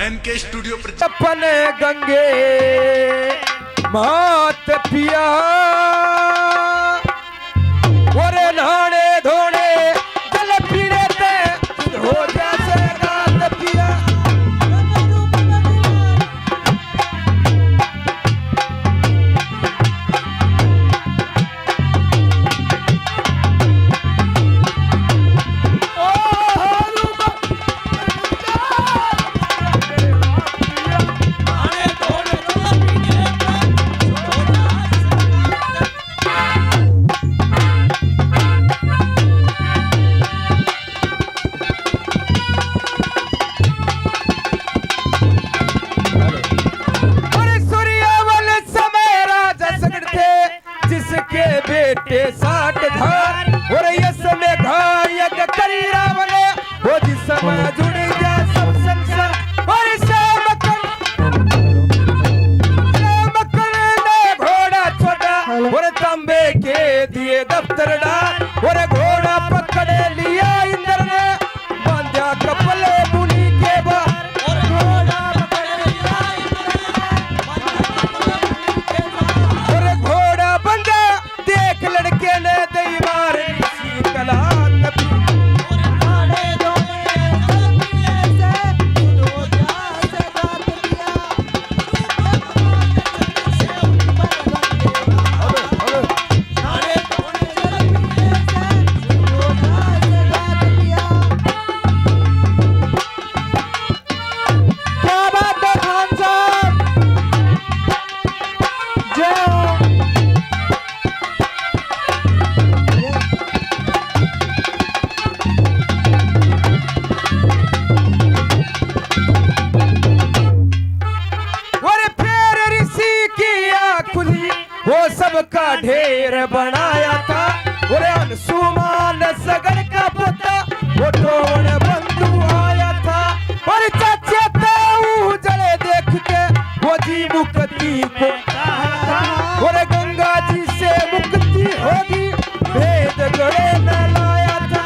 N K studio पर अपने गंगे मात पिया और नहाने धोने जल पीने ते हो जैसे गात पिया। बेटे साठ धार और यस में घायक करी रावले वो जिसम जुड़ जा सब संसार और मक्कन ने घोड़ा छोड़ा और तांबे के दिए दफ्तर डाल और घोड़ा पकड़े लिया इंद्र ने बांधा कपले मुनि के बाहर और घोड़ा पकड़े लिया और घोड़ा बंधा देख लड़के ने दई मार इसी कला तभी और नाड़े दोने जल पीने से हो जा से बात किया से नाड़े दोने जल पीने से हो जा से बात किया। क्या बात है खान साहब जो वो सबका ढेर बनाया था और अनसुमान सगर का पुता वो टोन बंधु आया था और चाचे ताऊ जले देख के वो जी मुक्ति को था और गंगा जी से मुक्ति होगी भेद गड़े न लाया था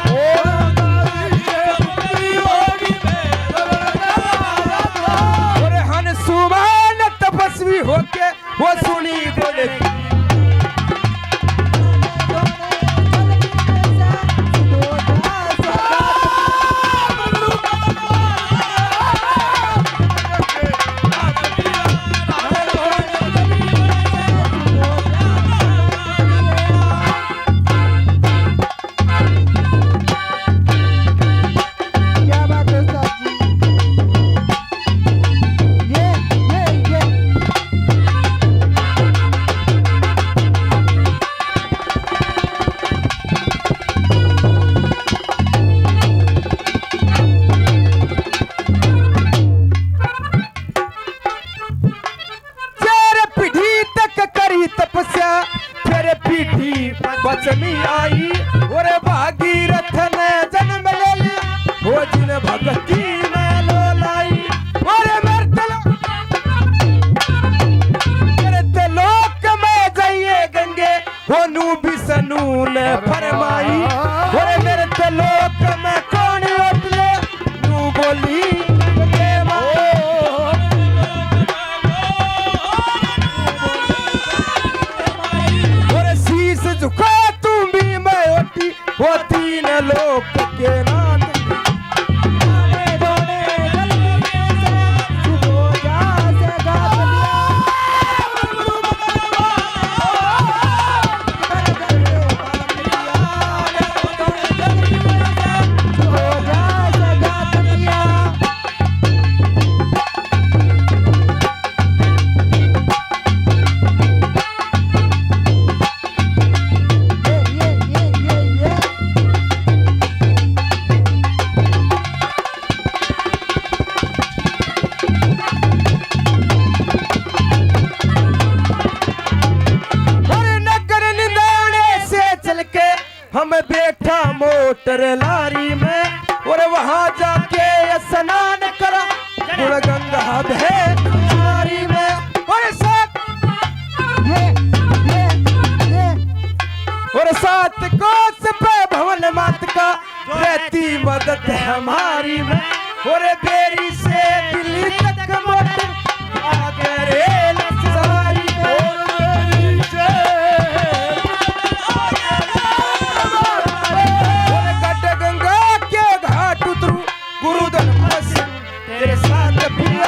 और हनुमान तपस्वी होके वो सुनी बोले बचनी आई और भागीरथ ने जन्म ले लिया वो जिन भगती में लो लाई और मरते लोक में जाइए गंगे वो नू बिसनू ने फरमाई और मेरे लोक में कौन उठले नू बोली झुका तुम भी मैं होती वो तीन लोक के नाथ हम बैठा मोटर लारी में और वहां जाके स्नान करा गुण गंगा भेरी में और सात कोस पे भवन मात का रहती मदद हमारी में और बेरी से दिल्ली तक मोटर आगे रेल सवारी और गट गंगा के घाट उतरू गुरुदन बस तेरे साथ पिया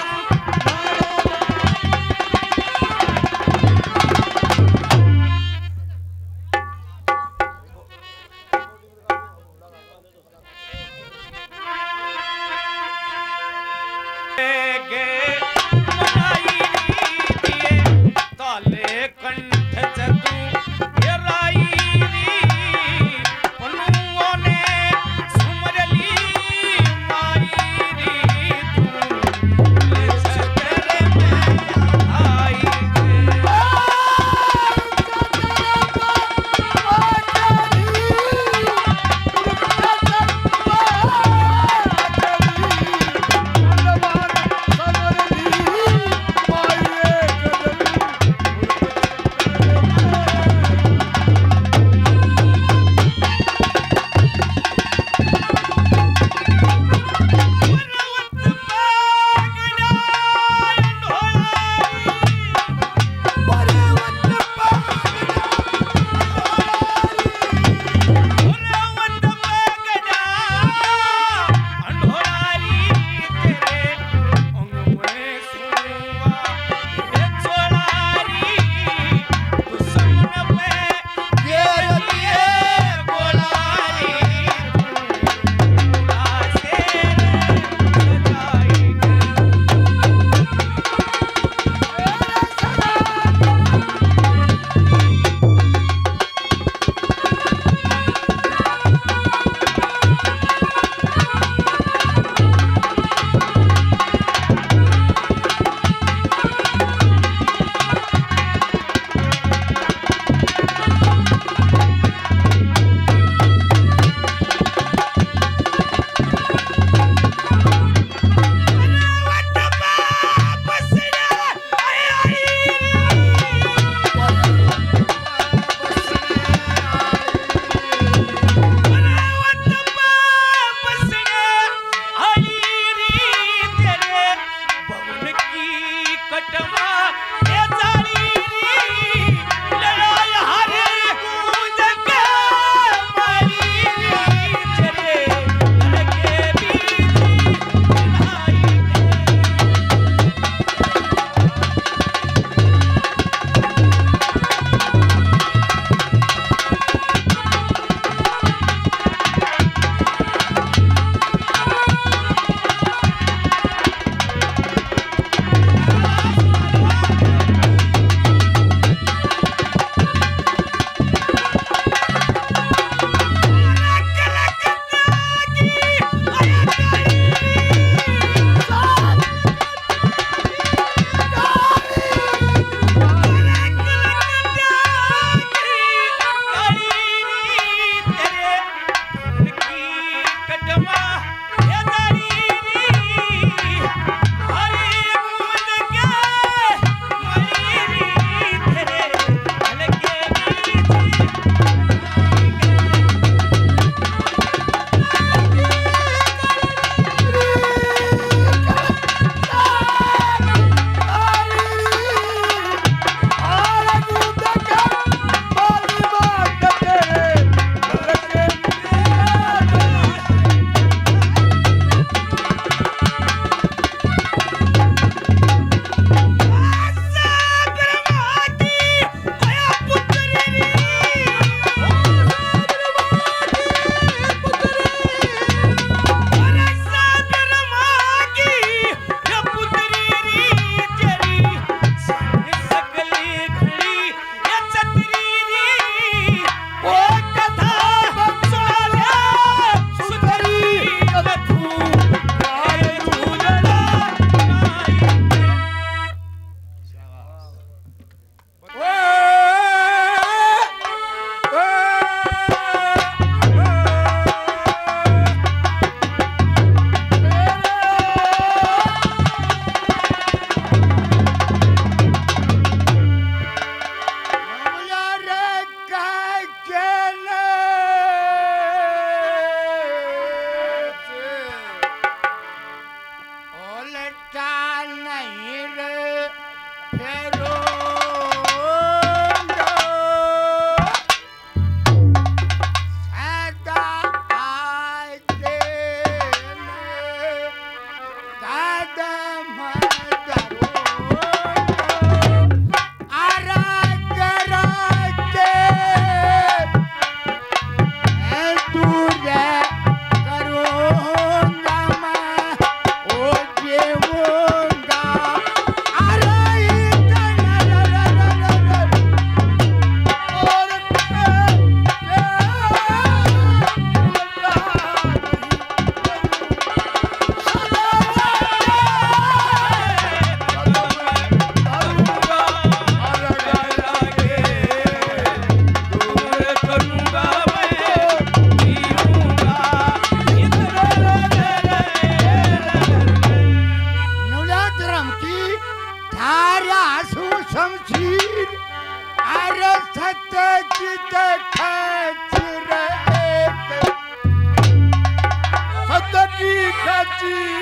सत्य की खच रे सत्य की खची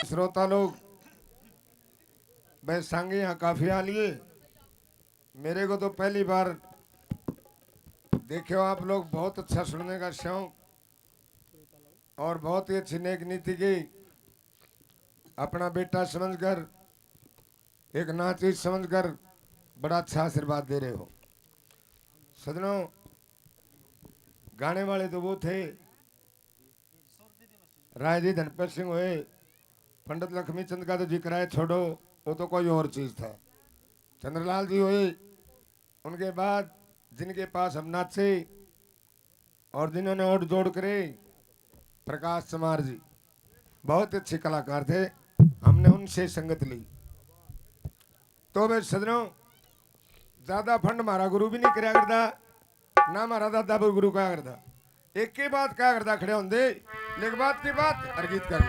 श्रोता लोग मैं सांगे यहाँ काफिया लिए मेरे को तो पहली बार देखियो आप लोग बहुत अच्छा सुनने का शौक और बहुत ही अच्छी नेक नीति की अपना बेटा समझकर एक नाचीज समझकर बड़ा अच्छा आशीर्वाद दे रहे हो। सजनों, गाने वाले तो वो थे राय जी धनपत सिंह हुए, पंडित लक्ष्मी चंद का तो जिक्र है छोड़ो, वो तो कोई और चीज था। चंद्रलाल जी हुए, उनके बाद जिनके पास हम नाचे और जिन्होंने ओट जोड़ करे प्रकाश चमार जी, बहुत अच्छे कलाकार थे, हमने उनसे संगत ली। तो वे सजनों, ज्यादा फंड हमारा गुरु भी नहीं कराया करता, ना हमारा दादा भी गुरु कहा करता। एक की बात क्या करता खड़े होंगे, लेकिन बात की बात अर्गित कर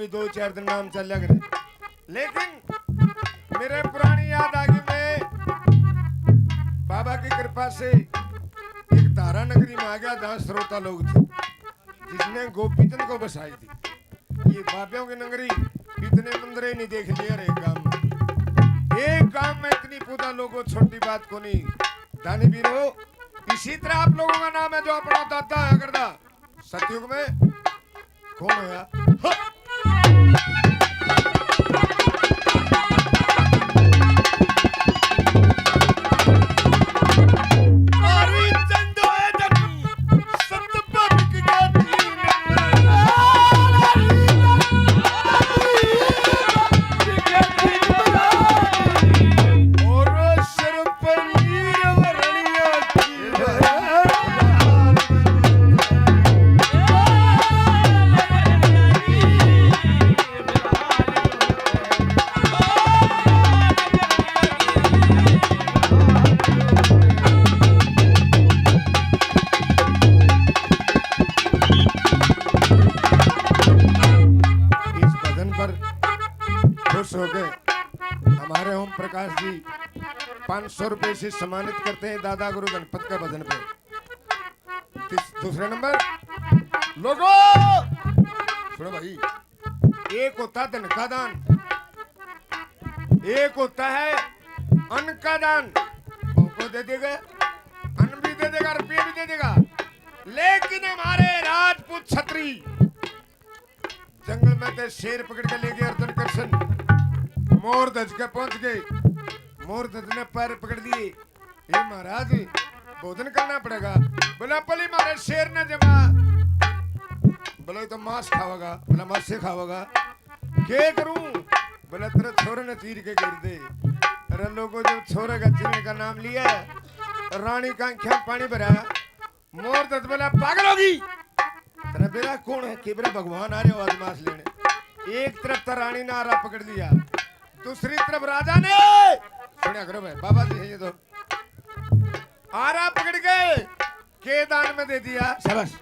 दो चार दिन नाम चल लग रहे। लेकिन मेरे पुरानी याद आ गई, मैं बाबा की कृपा से एक तारा नगरी में आ गया जहां श्रोता लोग थे, जिसने गोपीचंद को बसाई थी। ये बाबियों की नगरी, इतने मंदिर नहीं देख लिया रे एक गांव में इतनी पूजा लोगों, छोटी बात को नहीं। दानी वीरो, इसी तरह आप लोगों का नाम है जो अपना दाता है करदा सतयुग में कौन है? हमारे ओम प्रकाश जी 500 रुपए से सम्मानित करते हैं दादा गुरु गणपत का भजन पे। दूसरे नंबर लोगों सुनो भाई, एक होता है धन का दान, एक होता है अन्न का दान। को दे देगा, अन्न भी दे देगा, रुपये भी दे देगा। लेकिन हमारे राजपूत छत्री जंगल में थे, शेर पकड़ के ले गए अर्जुन कृष्ण, मोर धज के पहुंच गए। मोर धज ने पैर पकड़ दिए, ये महाराज भोजन करना पड़ेगा। बोला पली मारे शेर ने जमा, बोला तो मांस खाओगा, बोला मांस से खाओगा, क्या करूं? बोला तेरे छोरे ने चीर के गिर दे। अरे लोगों, जब छोरे का चीरने का नाम लिया, रानी का आंखें पानी भरा। मोर धज बोला पागल होगी, तेरा बेरा कौन है? कि बेरा भगवान आ रहे हो आज मांस लेने। एक तरफ तो रानी ने आरा पकड़ लिया, दूसरी तरफ राजा ने, सुनिया करो भाई, बाबा जी है ये तो, आरा पकड़ के के दान में दे दिया। शाबाश।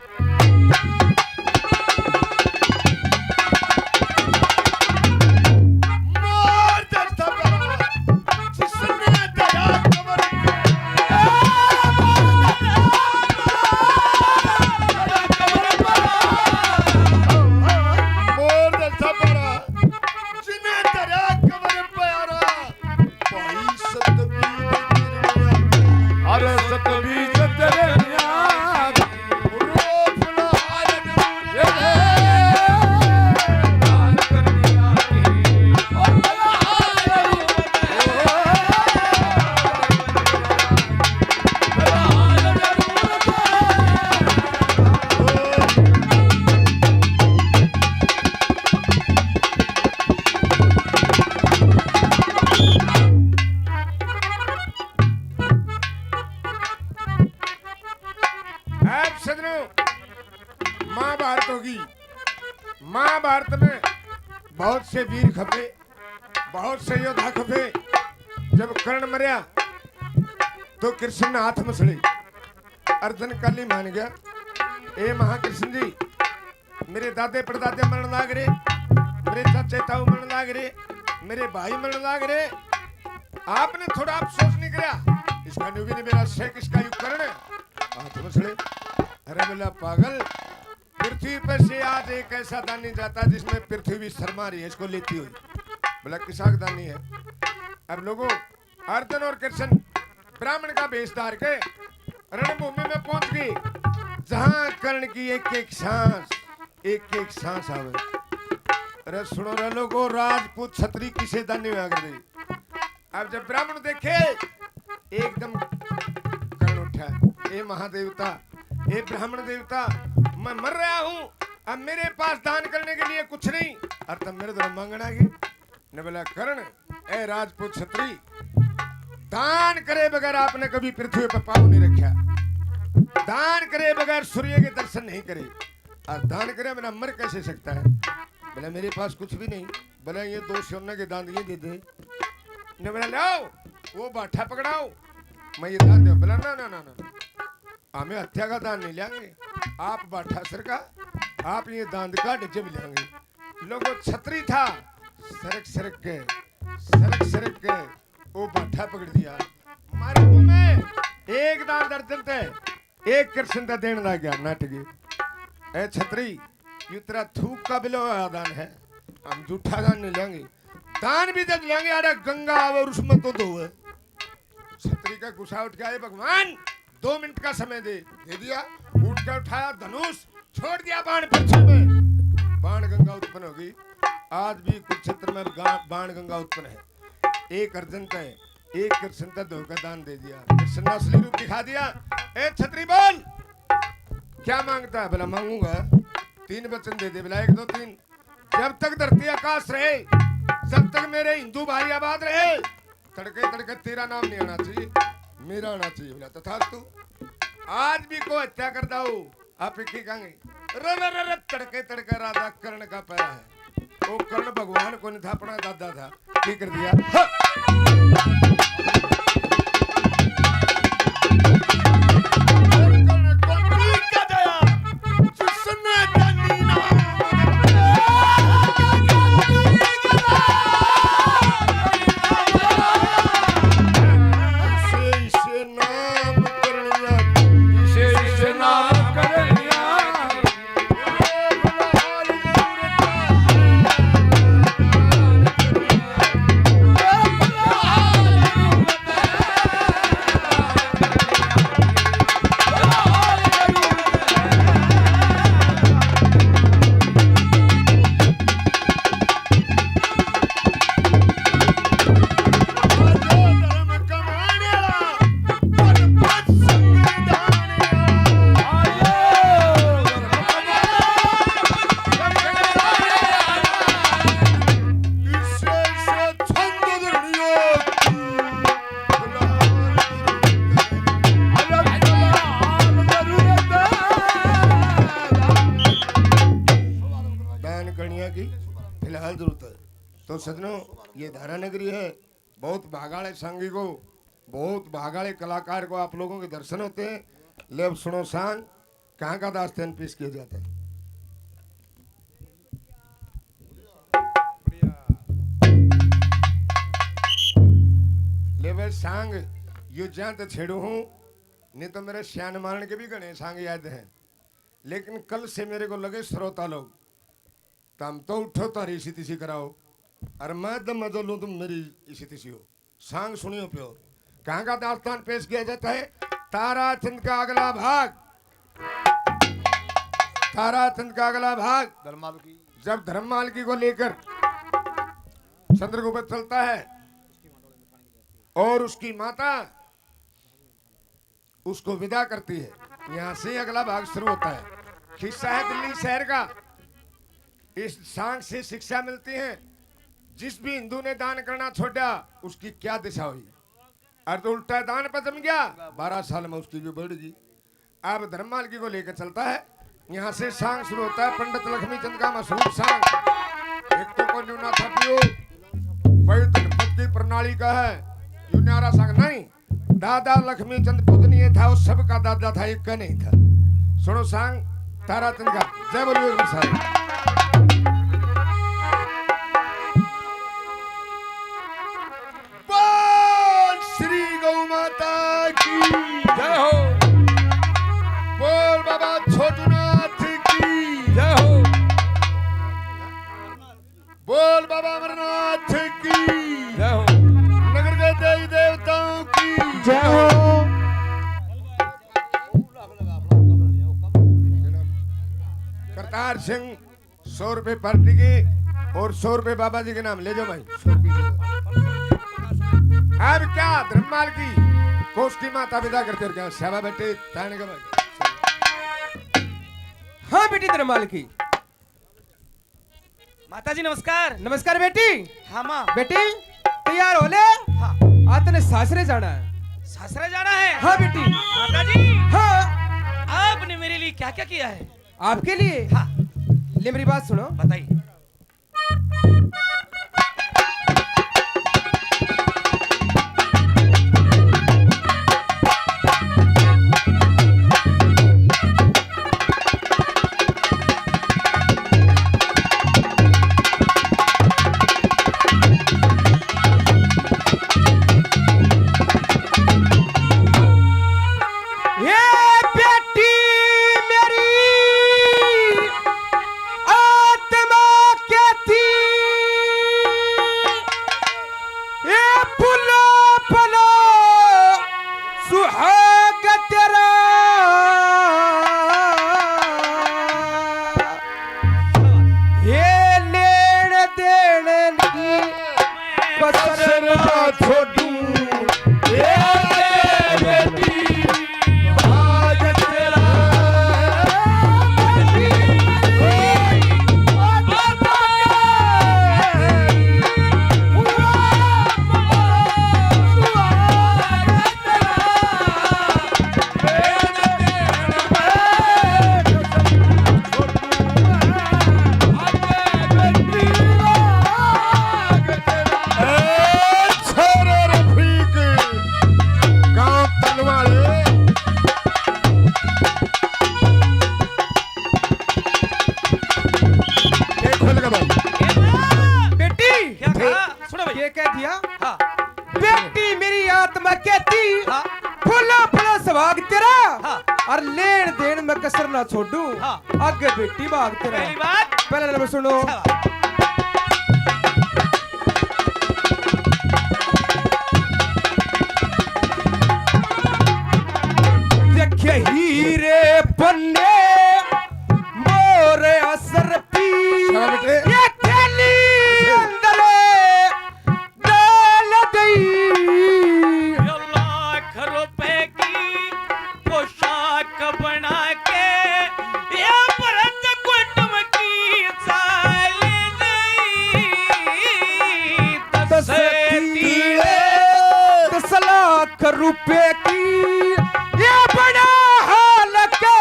महाभारत होगी। महाभारत में बहुत से वीर खपे, बहुत से योद्धा खपे। जब कर्ण मरिया तो कृष्ण ने हाथ मसले, अर्जुन कली मान गया। ए महाकृष्ण जी, मेरे दादे परदादे मरण लाग रहे, मेरे चाचे ताऊ मरण लाग रहे, मेरे भाई मरण लाग रहे, आपने थोड़ा अफसोस नहीं करा? इसका न्यू भी नहीं, मेरा शेख इसका युग कर्ण हाथ मसले। अरे बोला पागल, पृथ्वी पर से आज एक ऐसा दान नहीं जाता जिसमें पृथ्वी भी शर्मा रही है इसको लेती हुई। बोला किसाक दानी है। अब लोगों, अर्जुन और कृष्ण ब्राह्मण का वेश धार के रणभूमि में पहुंच गए, जहां कर्ण की एक एक सांस आवे। अरे सुनो रे लोगों, राजपूत क्षत्रिय किसे दानी में आकर गई। अब जब ब्राह्मण देखे, एकदम कर्ण उठा, ए महादेवता, ए ब्राह्मण देवता, मैं मर रहा हूं, अब मेरे पास दान करने के लिए कुछ नहीं। और तब मेरे द्वारा मांगना की ने बोला, कर्ण ए राजपूत क्षत्रिय, दान करे बगैर आपने कभी पृथ्वी पर पाँव नहीं रखा, दान करे बगैर सूर्य के दर्शन नहीं करे, और दान करे बिना मर कैसे सकता है? बोला मेरे पास कुछ भी नहीं। बोला ये 2 सोने के दांत ये दे दे। ने बोला लाओ वो बाठा पकड़ाओ, मैं ये दान दे। बोला ना ना ना ना, हमें हत्या का दान नहीं लेंगे, आप बाठा सर का, आप ये दांत का डजे भी लेंगे। लोगों छतरी था, सरक सरक के वो बाठा पकड़ दिया, मारे मुंह में एक दान दर्जन थे, एक कृष्ण का देने लग गया नाटकी। ए छतरी, ये तेरा थूक का बिलो दान है, हम झूठा दान नहीं लेंगे, दान भी जब लेंगे अरे गंगा और उसमें तो दो है। छतरी का गुस्सा उठ गया, भगवान 2 मिनट का समय दे दिया। उठ कर उठाया धनुष, छोड़ दिया बाण पृथ्वी में, बाण गंगा उत्पन्न होगी। आज भी कुरुक्षेत्र में बाण गंगा उत्पन्न है। एक अर्जुन का है, एक कृष्ण का 2 का दान दे दिया, कृष्ण ने असली रूप दिखा दिया। ए छतरी बोल क्या मांगता है? बोला मांगूंगा 3 वचन दे दे। बोला 1 2 3, जब तक धरती आकाश रहे, जब तक मेरे हिंदू भाई आबाद रहे, तड़के तड़के तेरा नाम नहीं आना चाहिए, मेरा आना चाहिए। बोला तथास्तु। आज भी को हत्या करता हूँ, आप एक ही कहेंगे र तड़के तड़के राधा कर्ण का पैरा है। वो कर्ण भगवान को नहीं था, अपना दादा था, ठीक कर दिया। फिलहाल जरूरत है तो सजनों, ये धारा नगरी है, बहुत भागाड़े सांगी को, बहुत भागाड़े कलाकार को आप लोगों के दर्शन होते हैं। ले अब सुनो सांग, कहाँ का दास्तान पेश किया जाता है। ले भाई सांग यू जान तो छेड़ू हूँ, नहीं तो मेरे श्यान मारण के भी गणे सांग याद हैं, लेकिन कल से मेरे को लगे श्रोता लोग तम तो उठो तारी इसी तिसी कराओ, अरे मैं दम मजो लूं तुम मेरी इसी तिसी हो। सांग सुनियो प्योर, कहाँ का दास्तान पेश किया जाता है। ताराचंद का अगला भाग, ताराचंद का अगला भाग धर्माल की, जब धर्ममाल की को लेकर चंद्रगुप्त चलता है और उसकी माता उसको विदा करती है, यहाँ से अगला भाग शुरू होता है। किस्सा है दिल्ली शहर का। इस सांग से शिक्षा मिलती है, जिस भी हिंदू ने दान करना छोड़ा उसकी क्या दिशा हुई, और तो उल्टा दान पर जम गया 12 साल में उसकी भी बढ़ गई। अब धर्ममाल की को लेकर चलता है, यहाँ से सांग शुरू होता है पंडित लक्ष्मीचंद का मशहूर सांग। एक तो कोई न्यूना था पियो भाई धनपत की प्रणाली का है यू न्यारा सांग नहीं। दादा लक्ष्मीचंद पूजनीय था उस सब का दादा था एक का नहीं था। सुनो सांग तारा चंद का जय बोलिए साहब। बोल श्री गौ माता की जय हो, बोल बाबा छोटूनाथ की जय हो, बोल बाबा अमरनाथ की जय हो, नगर के देवी देवताओं की जय हो। करतार सिंह 100 रुपए पार्टी के और 100 रुपए बाबा जी के नाम ले जाओ भाई 100 रुपए। अब क्या धर्ममाल की कोष की माता विदा करते क्या सेवा बेटे ताने का भाई। हाँ बेटी धर्ममाल की। माता जी नमस्कार। नमस्कार बेटी। हाँ माँ। बेटी तैयार हो ले, हाँ आज तने सासरे जाना है। ससुराल जाना है। हाँ बेटी। माता जी हाँ आपने मेरे लिए क्या क्या किया है? आपके लिए। हाँ ले मेरी बात सुनो। बताइए। ये बेटी मेरी आत्मा कहती, ये फूलो फलो सुहाग तेरा, ये लेन देन की कसर ना छोड़ू। ये बेटी भाग तेरा, छोरे रफीक गांव तलवाड़े एक खोल का भाई ए माँ! बेटी क्या कहा? सुनो भाई। ये कह दिया। हाँ बेटी मेरी आत्मा कहती, हाँ फूलो फूलो सुहाग तेरा, हाँ। और लेन देन में कसर ना छोड़ू। हाँ। आगे बेटी भाग तेरा। पहली बात। पहले नंबर सुनो। अच्छा। देखे हीरे पन्ने मोरे असर पी, चलो बेटे। ये थैली अंदर डाल गई। लाख रुपए की पोशाक बना के ये भरत कुटुंब की चाल गई। 10 लाख रुपए की ये बड़ा हाल के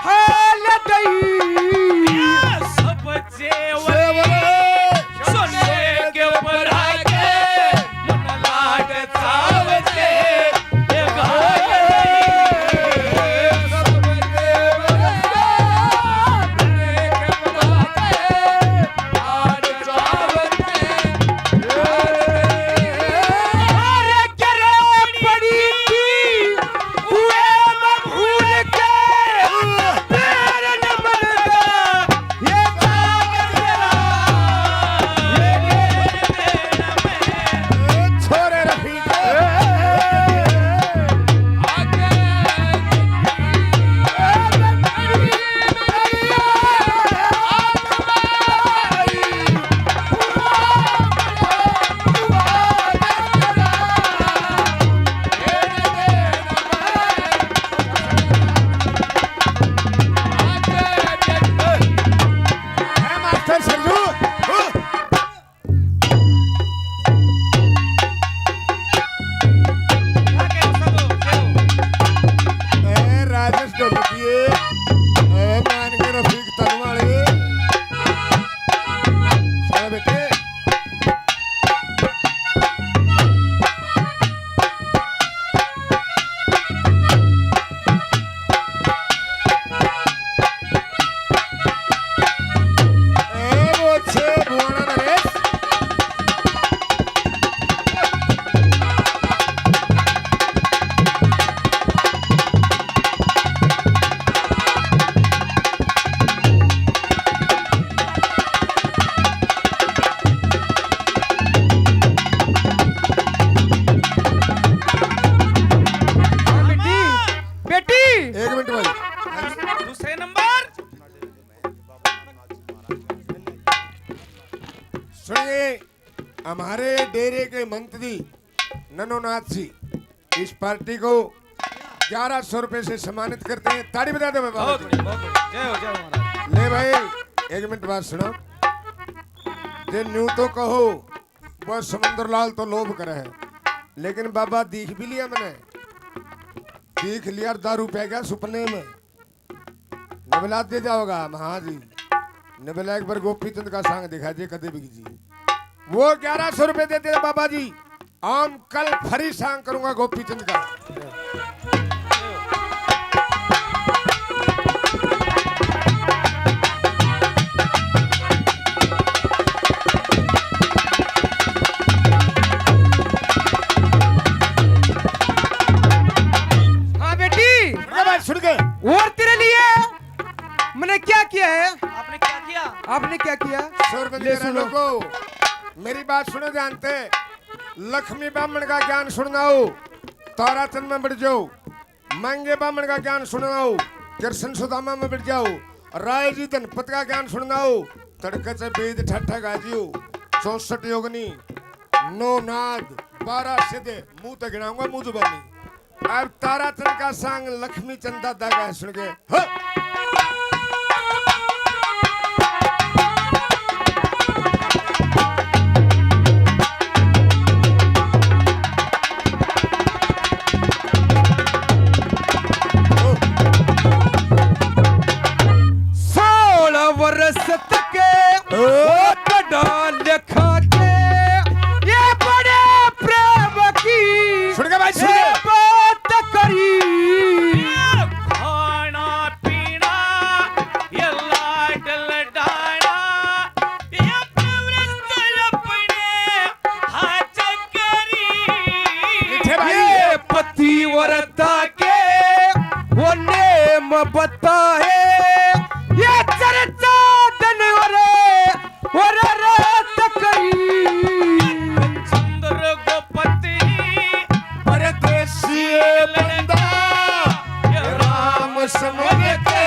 हाल गई। सब जेवर सोने के बना के मन लाग चावते ये गाय अरे करे हमारे डेरे के मंत्री ननोनाथ जी इस पार्टी को 1100 रुपए से सम्मानित करते हैं। ताड़ी बजा दो बाबा बहुत जी। बढ़िया, बहुत बढ़िया। जय हो महाराज। ले भाई 1 मिनट बात सुनो। जे न्यू तो कहो वह समुद्र लाल तो लोभ करे है, लेकिन बाबा देख भी लिया मैंने, देख लिया दारू पै गया सपने में। नबला दे जाओगा हाँ जी, नबला एक बार गोपी चंद का सांग दिखा जी कदे भी जी, वो 1100 रुपए देते थे बाबा जी। आम कल फरी सांग करूंगा गोपी चंद का। हाँ बेटी, सुन के और तेरे लिए मैंने क्या किया है? आपने क्या किया? आपने क्या किया? शोरबंदी ले करने सुनो। लोगों, मेरी बात सुनो जानते। लक्ष्मी ब्राह्मण का ज्ञान सुनाओ, ताराचंद में बढ़ जाओ। मांगे ब्राह्मण का ज्ञान सुनाओ, कृष्ण सुदामा में बढ़ जाओ। राय जी धनपत का ज्ञान सुनाओ, तड़के से वेद ठट्ठा गाजियो। 64 योगनी, 9 नाद, 12 सिद्धे, मुंह तक गिनाऊंगा मुंह जुबानी। अब ताराचंद का सांग लक्ष्मी चंद दादा का है, सुन के हाँ। वर्ष तक लिखा के ये बड़े प्रेम की सुन के भाई सुन के। बात करी। खाना पीना ये लाडल डाना ये प्रवृत्ति अपने हाथ करी। मीठे भाई ये पतिव्रता के वो नेम बताए, ये चर्चा और रात करी। चंद्र गोपति परदेसी बंदा ये राम समझ के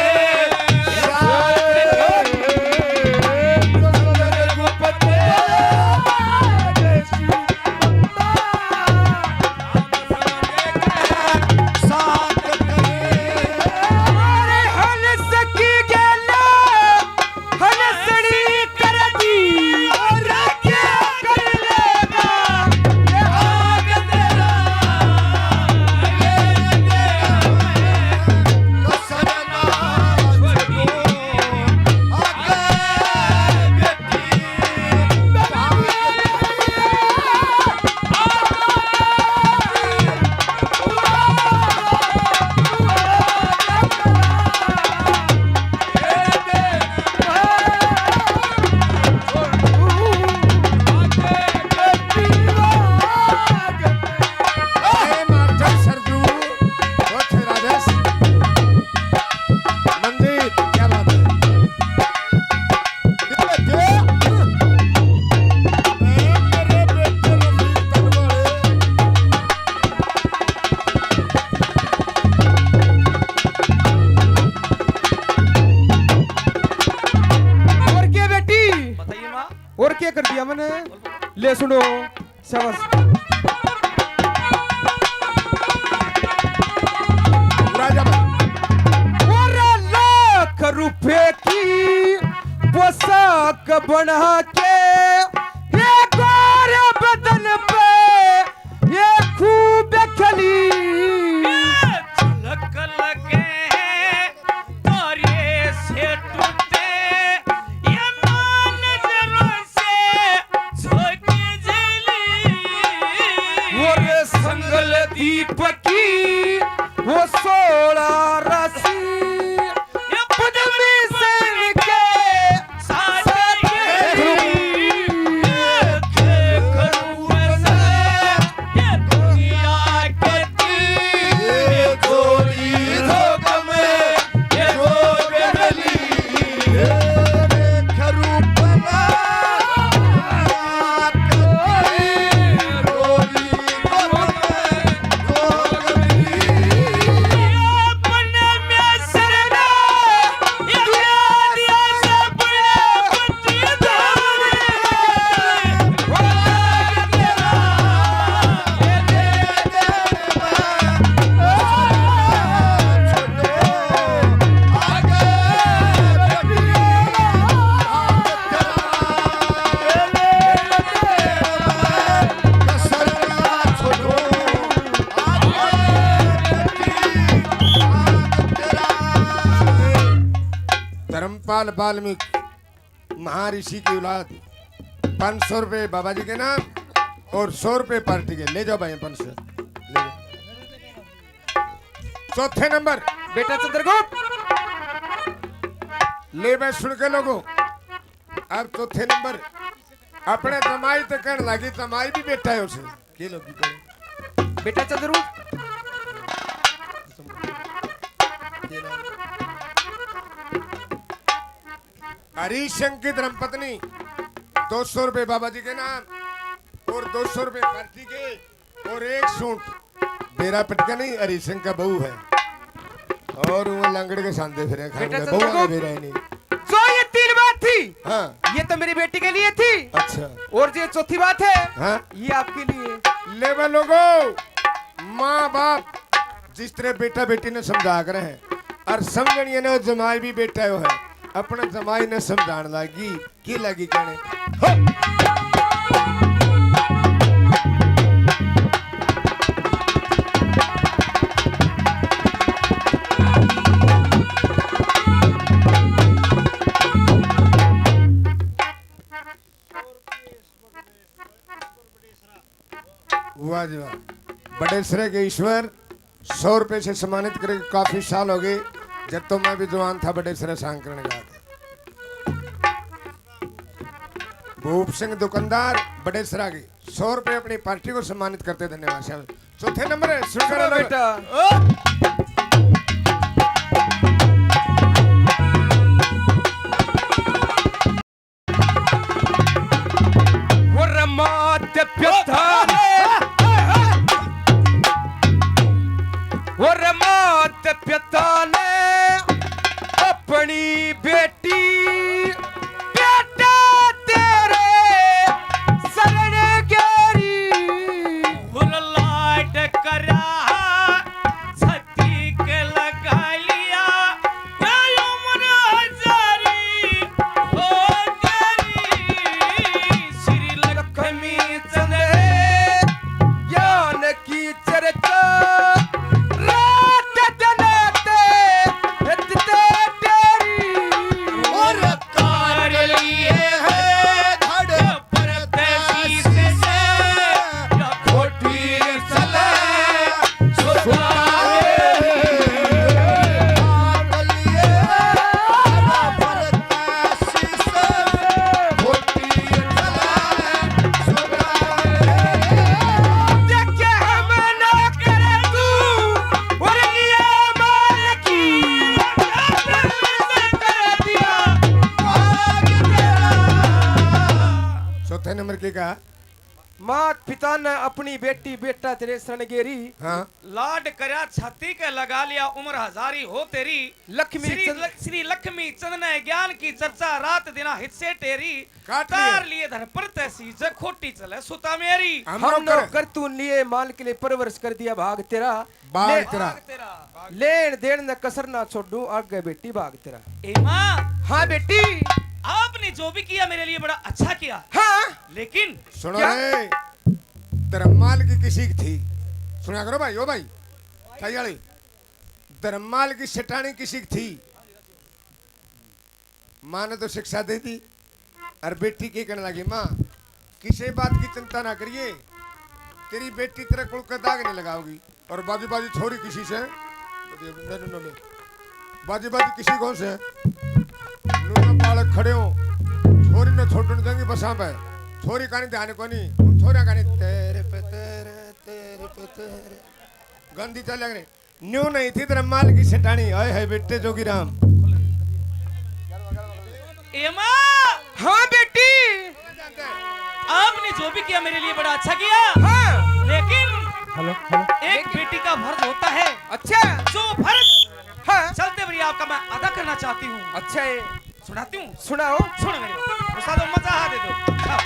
और क्या कर दिया मैंने? ले सुनो शाबाश। राजा भाई और लाख रुपए की पोशाक बना के ये गोरे बदन पे ये खूब खली। झलक लगे तारे से टूटे ये मान जरों से झोंकी झली। और संगल दीप की वो 16 राशि ये पद्मी सेन के शिषपाल वाल्मीकि महर्षि की औलाद। 500 रुपए बाबा जी के नाम और 100 रुपए पार्टी के। ले जाओ भाई 500 ले जाओ। चौथे नंबर बेटा चंद्रगुप्त ले मैं सुन के लोगों। अब चौथे नंबर अपने जमाई तो कहने लगी, जमाई भी बेटा है उसे के लोग बेटा चंद्रगुप्त हरिशंकर की धर्मपत्नी 200 रुपए बाबा जी के नाम और 200 रुपए पार्टी के और एक सूट। बेरा पटका नहीं, हरिशंकर का बहू है और वो लंगड़ के सांदे फिरे बेटा बहू आगे चंद्रगुप्त। बेरा ही नहीं। जो ये 3 बात थी, हाँ ये तो मेरी बेटी के लिए थी। अच्छा और जो ये चौथी बात है, हाँ ये आपके लिए। लेवल लोगो माँ बाप जिस तरह बेटा बेटी ने समझा कर है और समझनिए ने जमाई भी बेटा है अपने जमाई ने समझाने लगी की लगी कहने हो। वाह जी वाह। बड़ेसरे के ईश्वर 100 रुपए से सम्मानित करके काफी साल हो गए। जब तो मैं भी जवान था बड़ेसरे सांग करने गया था। भूप सिंह दुकानदार बड़ेसरा की 100 रुपए अपनी पार्टी को सम्मानित करते। धन्यवाद साहब। चौथे नंबर है सुनो बेटा, वो रमाते प्यथाने, वो रमाते प्यथाने अपनी बेटी बेटा तेरे शरण गेरी। लाइट करा छती के लगा लिया उम्र हजारी हो तेरी। श्री लक्ष्मी चंद्र ज्ञान की चर्चा रात दिन ते तेरी। और कार लिए है धड़ पर शीश से या खोटी चले देखे हम ना करे तू और लिए माल की कर दिया। चौथे नंबर की कहा मात पिता ने अपनी बेटी बेटा तेरे शरण गेरी। हाँ लाड करा छाती के लगा लिया उम्र हजारी हो तेरी। लक्ष्मी चंद श्री लक्ष्मी चंद ने ज्ञान की चर्चा रात दिना हिस्से तेरी। काट लिए। तार लिए धर पर तैसी ज खोटी चले सुता मेरी। हम हम नौकर नौकर तू लिए माल के लिए परवरिश कर दिया भाग तेरा। बाग ले- तेरा। तेरा लेन देन न कसर ना छोड़ू आगे बेटी भाग तेरा। ए माँ, हाँ बेटी। आपने जो भी किया मेरे लिए बड़ा अच्छा किया, हाँ लेकिन सुनो क्या? रे धर्माल की किसी की थी। सुना करो भाई, ओ भाई सही वाली। धर्माल की सेठानी किसी की थी। माँ ने तो शिक्षा दे दी और बेटी की कहने लगी माँ किसी बात की चिंता ना करिए, तेरी बेटी तेरे कुल का दाग नहीं लगाओगी। और बाजू बाजू छोरी किसी से बाजू बाजू किसी कौन से नूना बालक खड़े हो छोरी ने छोड़ने देंगे बसा पे। छोरी का नहीं ध्यान को नहीं छोरा का नहीं तेरे पे तेरे गंदी चल लग रही न्यू नहीं थी धर्माल की सेठानी। आए है बेटे जोगी राम। ए माँ, हाँ बेटी। आपने जो भी किया मेरे लिए बड़ा अच्छा किया, हाँ लेकिन हेलो हेलो एक बेटी का फर्ज होता है, अच्छा जो फर्ज हाँ चलते बड़ी आपका मैं अदा करना चाहती हूँ। अच्छा है सुनाती हूँ, सुनाओ। सुनो मेरी बात। उस्ताद मजा हा दे दो। हाँ।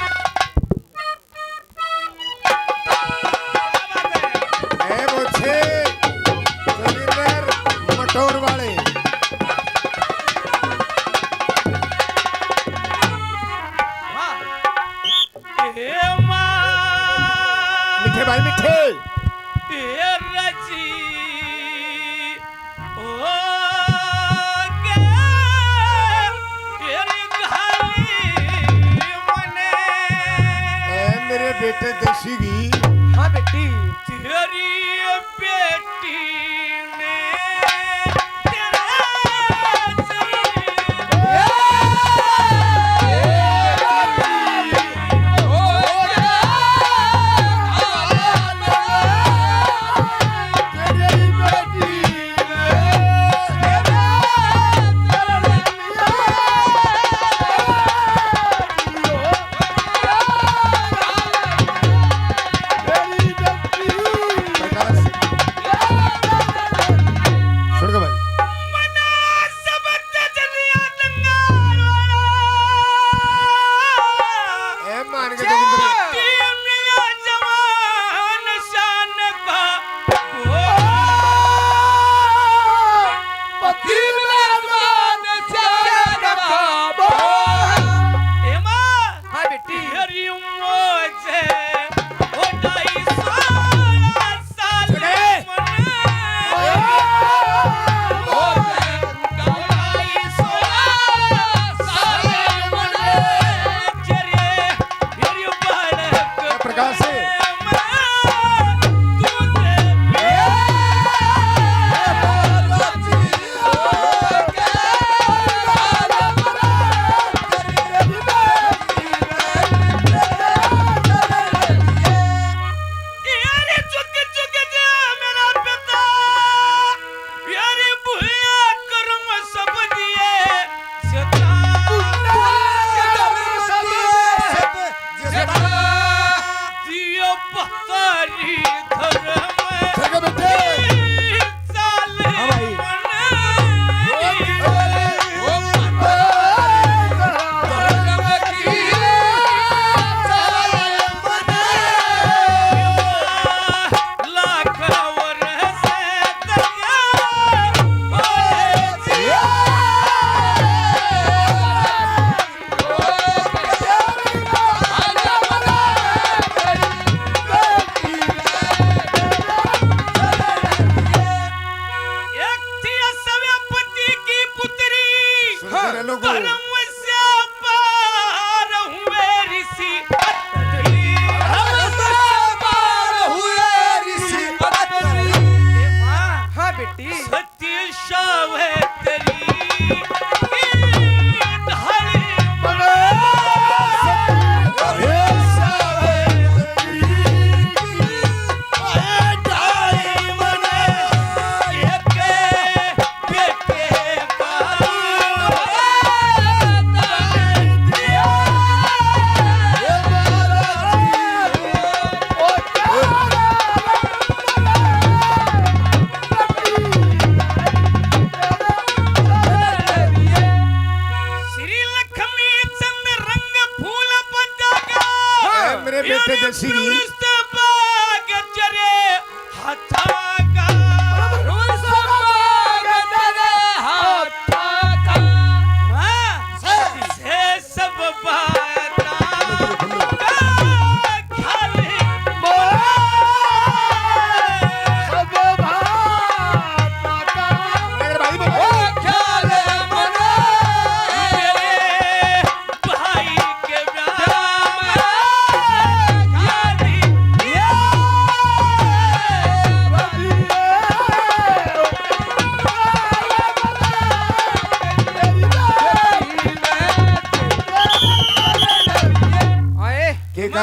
ए मुझे जोगिंदर मटोर वाले हाँ। ए माँ, मिठे भाई मिठे ए रजी, ओ गे, बेटे देसी घी। हाँ बेटी तेरी बेटी ने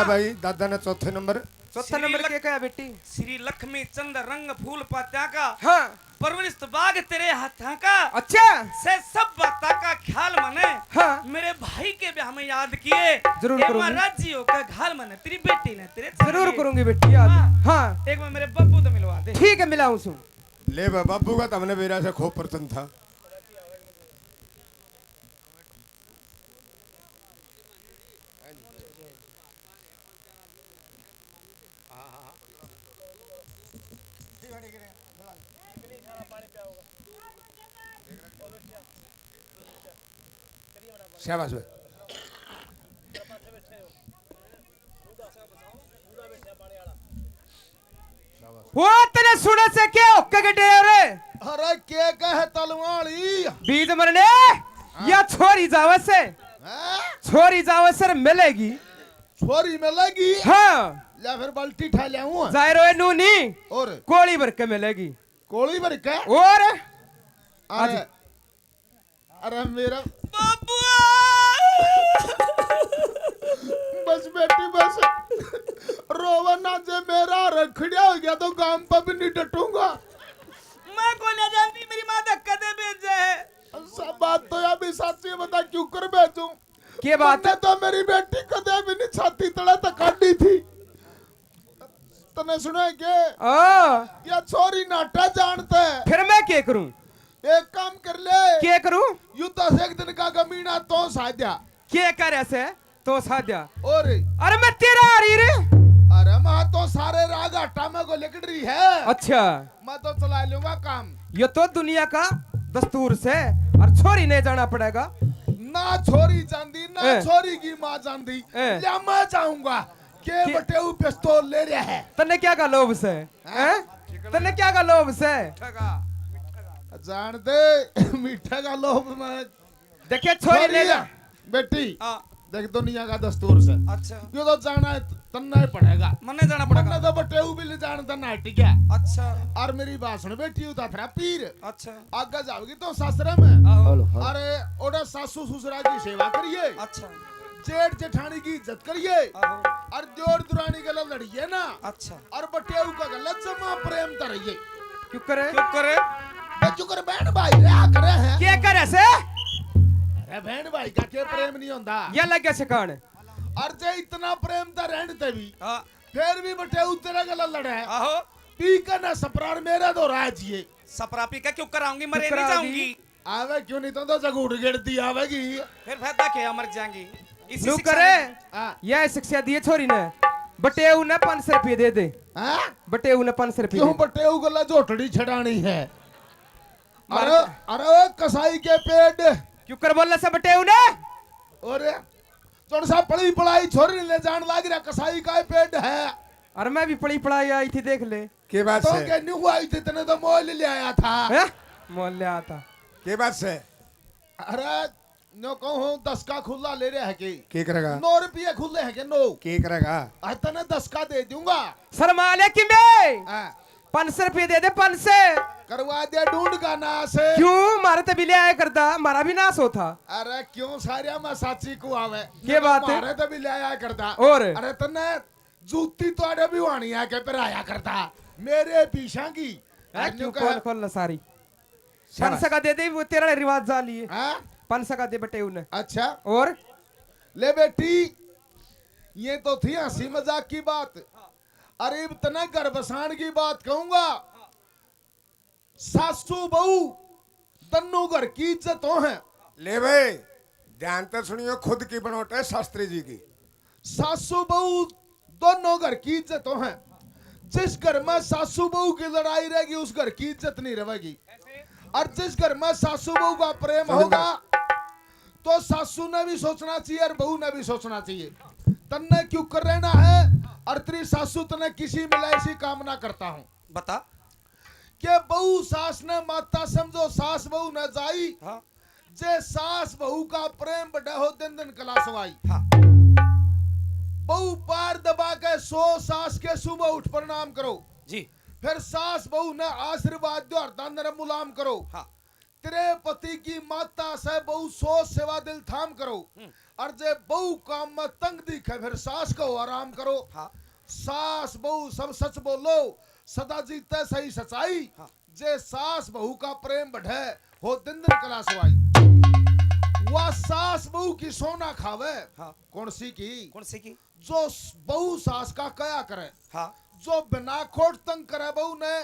भाई दादा ने चौथे नंबर के क्या बेटी? श्री लक्ष्मी चंद रंग फूल पात्या का हाँ परवरिष्ठ बाग तेरे हाथा का अच्छा से सब बाता का ख्याल मने हाँ मेरे भाई के ब्याह में याद किए जरूर करूंगी। राज्यों का घाल मने तेरी बेटी ने तेरे जरूर करूंगी बेटी याद। हाँ एक बार मेरे बब्बू तो मिलवा दे। ठीक है मिलाऊं सुन ले बाबू का तमने मेरा से खूब प्रसन्न था। शाबाश भाई वो तेरे सुने से क्या ओक्के के रे? अरे के कहे तलवाड़ी बीज मरने या छोरी जावत से हैं? छोरी जावत से मिलेगी छोरी मिलेगी हाँ या फिर बाल्टी ठा ले आऊं जायरो है नूनी और कोड़ी भर के मिलेगी कोली भर के और अरे अरे मेरा बाबुआ बस बेटी बस रोवा ना जे मेरा रखड़िया हो गया तो गांव पर भी नहीं डटूंगा मैं को नहीं जानती मेरी माँ धक्का दे भेजे है सब बात तो यार भी सच्ची बता क्यों कर भेजूं के बात तन्ने तो मेरी बेटी कदे भी नहीं छाती तड़ा तक काटी थी तने सुना के या छोरी नाटा जानता है फिर मैं क्या करूं एक काम कर ले क्या करूं यू तो एक दिन का गमीना तो साध्या क्या कर ऐसे तो साध्या और अरे मैं तेरा आ रही रे अरे माँ तो सारे राग आटा में को लिकड़ रही है अच्छा मैं तो चला लूंगा काम ये तो दुनिया का दस्तूर से और छोरी नहीं जाना पड़ेगा ना छोरी जानती ना छोरी की माँ जानती या मैं जाऊंगा के बटे वो पिस्तौल ले रहा है तन्ने क्या का लोभ से हैं तन्ने क्या का लोभ से जान दे मीठा का लोभ में देखिए छोरी ले जा बेटी हाँ देख दुनिया का दस्तूर से अच्छा यो तो जाना है तन्ना ही पड़ेगा मन्ने जाना मन्ने पड़ेगा तो बटे वो भी ले जान तन्ना है ठीक है अच्छा और मेरी बात सुन बेटी उता थरा पीर अच्छा आगे जाओगी तो ससुरे में आओ अरे ओडा सासू ससुरा की सेवा करिए अच्छा जेठ जेठानी की इज्जत करिए आओ और जोर दुरानी गला लड़िए ना अच्छा और बटेऊ का गलत जमा प्रेम तरिए क्यों करे क्यों करे बच्चों कर बहन भाई रे आ करे हैं क्या कर ऐसे अरे बहन भाई का के प्रेम नहीं होता ये लगे सिखाने और जे इतना प्रेम ता रहन ते भी हाँ फिर भी बटेऊ तेरा गला लड़े है आहो पी का ना सपरार मेरा तो राजिए सपरापी का क्यों कराऊंगी मरे क्यों नहीं कराओगी? जाऊंगी आवे क्यों नहीं तो जगूड़ गिरती आवेगी फिर फायदा क्या मर जाएंगी इसी नू शिक्षा करे में- हां यह शिक्षा दिए छोरी ने बटेऊ ने 500 रुपये दे दे हां बटेऊ ने 500 रुपये क्यों दे दे। बटेऊ गला झोटड़ी छड़ानी है मार- अरे अरे ओ कसाई के पेड़ क्यों कर बोलने से बटेऊ ने और जोन सा पड़ी पढ़ाई छोरी ले जान लाग रहा कसाई का पेड़ है और मैं भी पढ़ी पढ़ाई आई थी देख ले के बात तो से के न्यू आई थी तने तो मोल ले आया था हैं मोल ले आता के बात से अरे नो कहूं 10 का खुला ले रहे है के करेगा 9 रुपये खुले हैं के 9 के करेगा तने 10 का दे दूंगा शर्मा ले कि मैं हाँ, 500 रुपये दे दे 500 करवा दे ढूंढ का नाश है क्यों मारे तो बिले आया करता मारा भी नाश होता अरे क्यों सारिया में साची को आवे के बात है? मारे तो भी ले आया करता और? अरे तने जूती तो अरे भी वाणी आके पर आया करता मेरे पीछा की क्यों खोल खोल ना सारी 500 का दे दे वो तेरा रिवाज जा लिए हाँ 500 का दे बटेऊ ने अच्छा और ले बेटी ये तो थी हंसी मजाक की बात अरे इतना गर्भसान की बात कहूंगा सासू बहू दोनों घर की इज्जत हो है ले भाई ध्यान तो सुनियो खुद की बनोट है शास्त्री जी की सासू बहू दोनों घर की इज्जत हो है जिस घर में सासू बहू की लड़ाई रहेगी उस घर की इज्जत नहीं रहेगी और जिस घर में सासू बहू का प्रेम होगा तो सासू ने भी सोचना चाहिए और बहू ने भी सोचना चाहिए तन्ने क्यों कर रहना है और तेरी सासू तने किसी मिलाइसी कामना करता हूं बता के बहू सास ने माता समझो सास बहू न जाई हाँ जे सास बहू का प्रेम बड़ा हो दिन दिन कला सवाई हाँ बहू पार दबा के 100 सास के सुबह उठ प्रणाम करो जी फिर सास बहू ने आशीर्वाद दो और नरम मुलाम करो हाँ तेरे पति की माता से बहू 100 सेवा दिल थाम करो और जे बहू काम में तंग दिखे फिर सास को आराम करो हाँ सास बहू सब सच बोलो सदा जीते सही सच्चाई हाँ। जे सास बहू का प्रेम बढ़े हो दिन दिन कला सवाई वह सास बहू की सोना खावे हाँ कौन सी की कौन सी की जो बहू सास का कया करे हाँ जो बिना खोट तंग करे बहू ने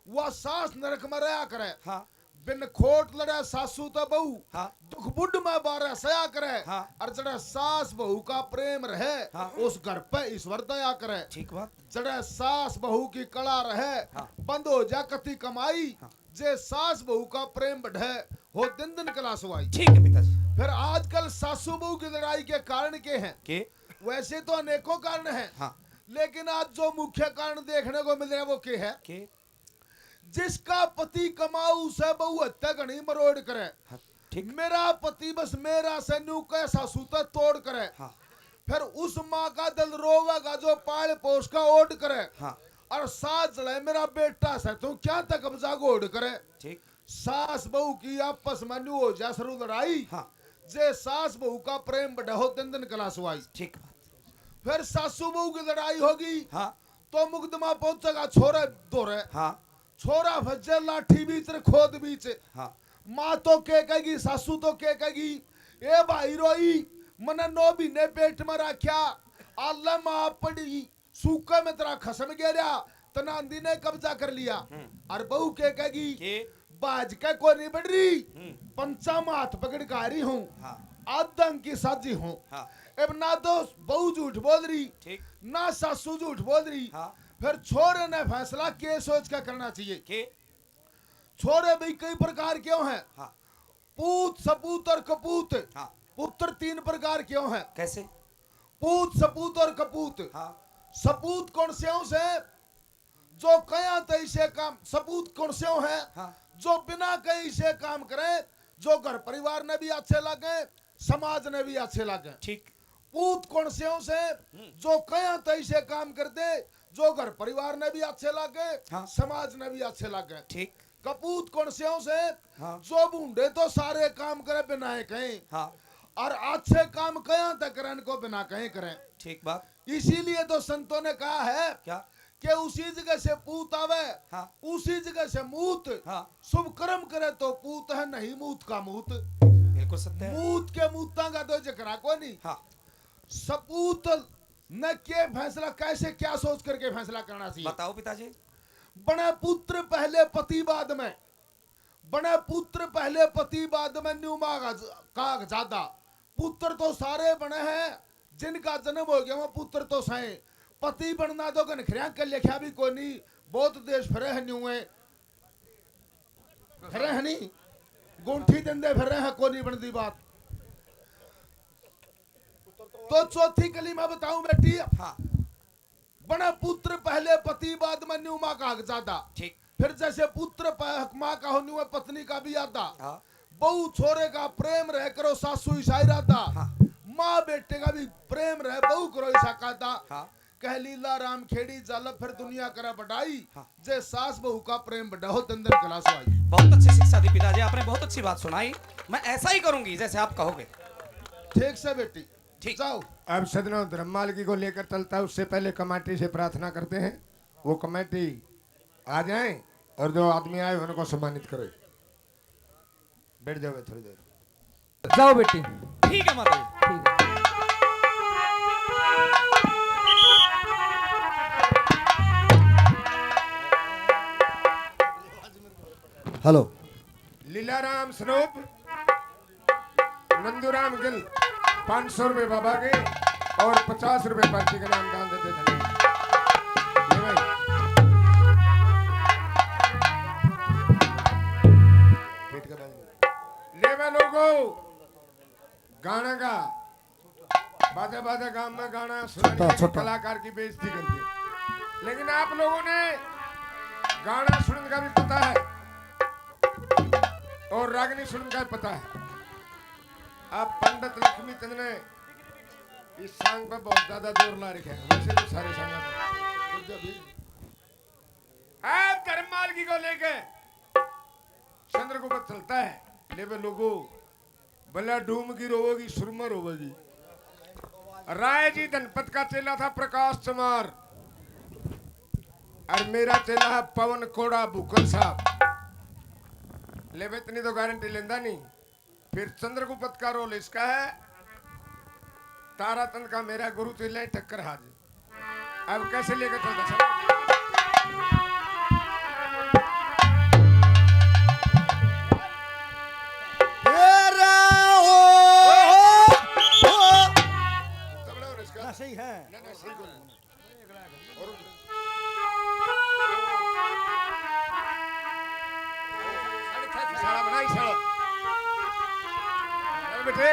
वह सास नरक में रहा करे हाँ बिन खोट लड़े सासू तो बहू हाँ दुख बुढ़ में बारे सया करे हाँ। और जड़े सास बहू का प्रेम रहे हाँ। उस घर पे ईश्वर दया करे ठीक बात जड़े सास बहू की कला रहे हाँ। बंद हो जा कति कमाई हाँ। जे सास बहू का प्रेम बढ़े हो दिन दिन कला सुवाई ठीक है पिताजी फिर आजकल सासू बहू की लड़ाई के कारण के हैं के वैसे तो अनेकों कारण हैं हाँ लेकिन आज जो मुख्य कारण देखने को मिल रहे हैं वो के है के जिसका पति कमाऊ से बहू हत्या घनी मरोड़ करे हाँ ठीक मेरा पति बस मेरा से न्यू कैसा सूता तोड़ करे हाँ फिर उस माँ का दिल रोवेगा जो पाल पोस का ओट करे। हाँ और सास जड़े मेरा बेटा से तू क्या तक कब्जा गोड़ करे। ठीक। सास बहू की आपस में न्यू हो जा शुरू लड़ाई। हाँ जे सास बहू का प्रेम बढ़ा हो दिन दिन कला सुवाई। ठीक। फिर सासू बहू की लड़ाई होगी। हाँ तो मुकदमा पहुंचेगा छोरे दौरे। हाँ छोरा भज्जे लाठी बीच रे खोद बीच। हाँ माँ तो के कहेगी सासू तो के कहेगी ए भाई रोई मने 9 महीने पेट में रखा आल्ला माँ पड़ी सूखे में तेरा खसम गया तनांदी ने कब्जा कर लिया। और बहू के कहेगी के बाज के को नहीं बढ़ रही पंचा में हाथ पकड़ का रही हूँ। हाँ आदम की साजी हूँ। हाँ अब ना तो बहू झूठ बोल रही ठीक। ना सासू झूठ बोल रही। हाँ फिर छोरे ने फैसला के सोच कर करना चाहिए। के छोरे भी कई प्रकार क्यों हैं। हाँ पूत सपूत और कपूत। हाँ पुत्र 3 प्रकार क्यों हैं। कैसे। पूत सपूत और कपूत। हाँ सपूत कौन से हैं जो कया तय से काम। सपूत कौन से हैं हाँ जो बिना कहीं से काम करे जो घर परिवार ने भी अच्छे लगे समाज ने भी अच्छे लगे। ठीक। पूत कौन से जो कया तय से काम करते जो घर परिवार ने भी अच्छे लगे हाँ। समाज ने भी अच्छे लगे। ठीक। कपूत कौन से हाँ। जो बूढ़े तो सारे काम करे बिना कहीं हाँ और अच्छे काम कया तक करें को बिना कहीं करें। ठीक बात। इसीलिए तो संतों ने कहा है क्या। कि उसी जगह से पूत आवे हाँ उसी जगह से मूत। हाँ शुभ कर्म करे तो पूत है नहीं मूत का मूत। बिल्कुल सत्य है। मूत के मूता का तो जकरा को नहीं। हाँ सपूत न के फैसला कैसे क्या सोच करके फैसला करना चाहिए। बताओ पिताजी। बने पुत्र पहले पति बाद में। बने पुत्र पहले पति बाद में न्यूमा का ज्यादा। पुत्र तो सारे बने हैं जिनका जन्म हो गया वो पुत्र तो सही। पति बनना तो गनखरिया कर लिखा भी कोई नहीं। बहुत देश फिरे हैं न्यू फिरे है नहीं गुंठी दंदे फिरे हैं कोई नहीं बनती बात। तो चौथी कली मैं बताऊं बेटी। हाँ बने पुत्र पहले पति बाद में न्यू माँ का हक ज्यादा। ठीक। फिर जैसे पुत्र माँ का हो न्यू पत्नी का भी आता। हाँ बहू छोरे का प्रेम रह करो सासू ईसा रहता। हाँ माँ बेटे का भी प्रेम रहे बहू करो ईसा कहता। हाँ कह लीला राम खेड़ी जाल फिर दुनिया करा बढ़ाई। हाँ। जे सास बहू का प्रेम बढ़ा हो दंदन कलासो आई। बहुत अच्छी शिक्षा दी पिताजी आपने बहुत अच्छी बात सुनाई। मैं ऐसा ही करूंगी जैसे आप कहोगे। ठीक से बेटी ठीक। जाओ। अब सदनों धर्ममालकी को लेकर चलता है उससे पहले कमेटी से प्रार्थना करते हैं वो कमेटी आ जाए और जो आदमी आए उनको सम्मानित करो। बैठ जाओ थोड़ी देर। जाओ बेटी। ठीक है माता जी। ठीक है। हेलो। लीलाराम स्वरूप नंदूराम गिल 500 रुपए बाबा के और 50 रुपए पर्ची के नाम दान देते थे। ले भाई। पेट का दान। ले भाई लोगों गाना गा बाजा बाजा गांव में गाना सुनने के कलाकार की बेइज्जती करती है। लेकिन आप लोगों ने गाना सुनने का भी पता है और रागनी सुनने का भी पता है। आप पंडित लक्ष्मी चंद ने इस सॉन्ग पर बहुत ज्यादा जोर ला रखे हैं। वैसे भी सारे सॉन्ग आप धर्ममालकी को लेके चंद्रगुप्त चलता है। ले वे लोगों भला डूम की रोवोगी सुरमा रोवोगी। राय जी धनपत का चेला था प्रकाश चमार और मेरा चेला है पवन कोड़ा भूकल साहब। ले वे इतनी तो गारंटी लेंदा नहीं। फिर चंद्रगुप्त का रोल इसका है। तारातंत्र का मेरा गुरु चेला है टक्कर हाजिर। अब कैसे लेकर चलता चल। सही है। साला बनाई साला। अरे बेटे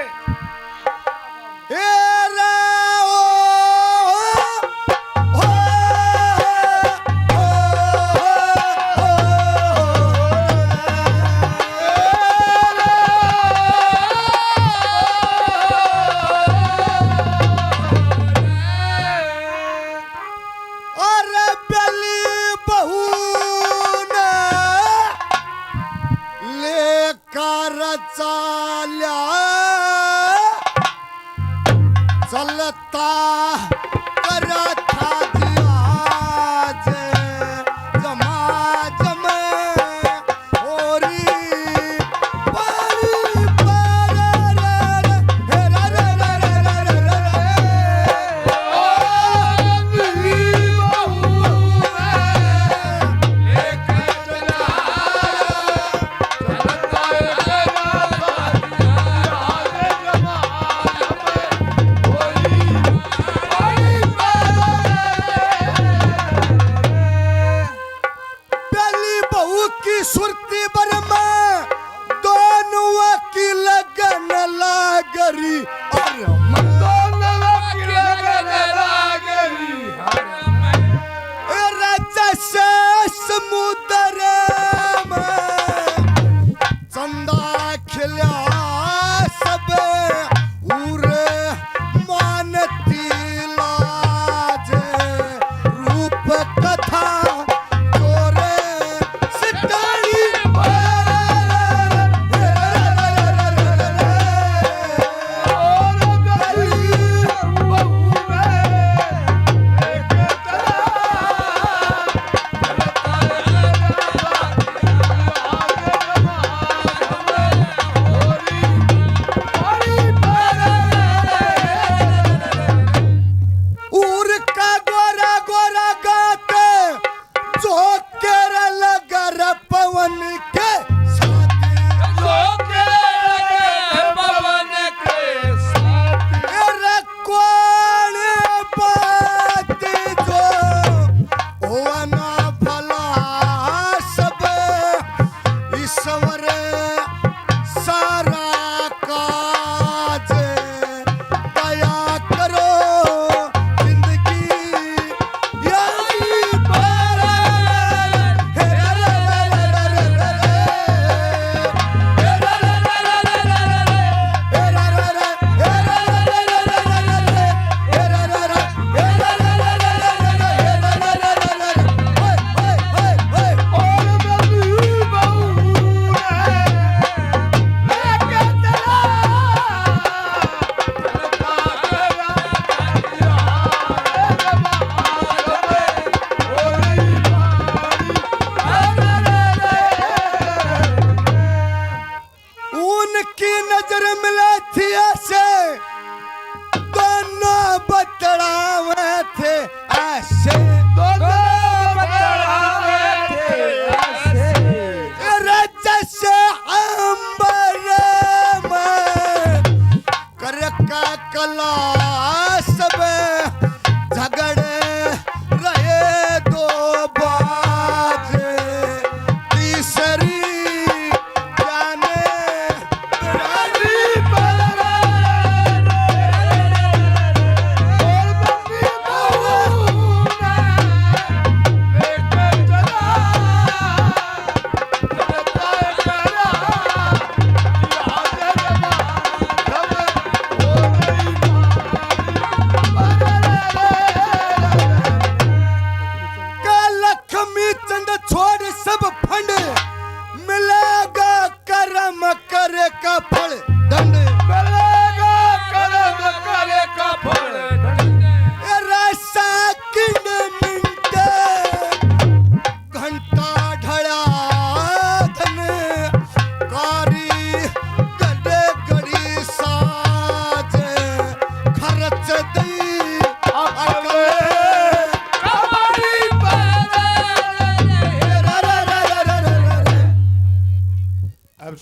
लेकर चाल्या चलता करता जियाज जमाज में होरी परी पर रे रे रे रे रे सुरती बरमा दोनों की लगन लागरी और दोनों की लगन लागरी राजा से समुद्र में चंदा खिला सब उरे मानती लाज रूप कथा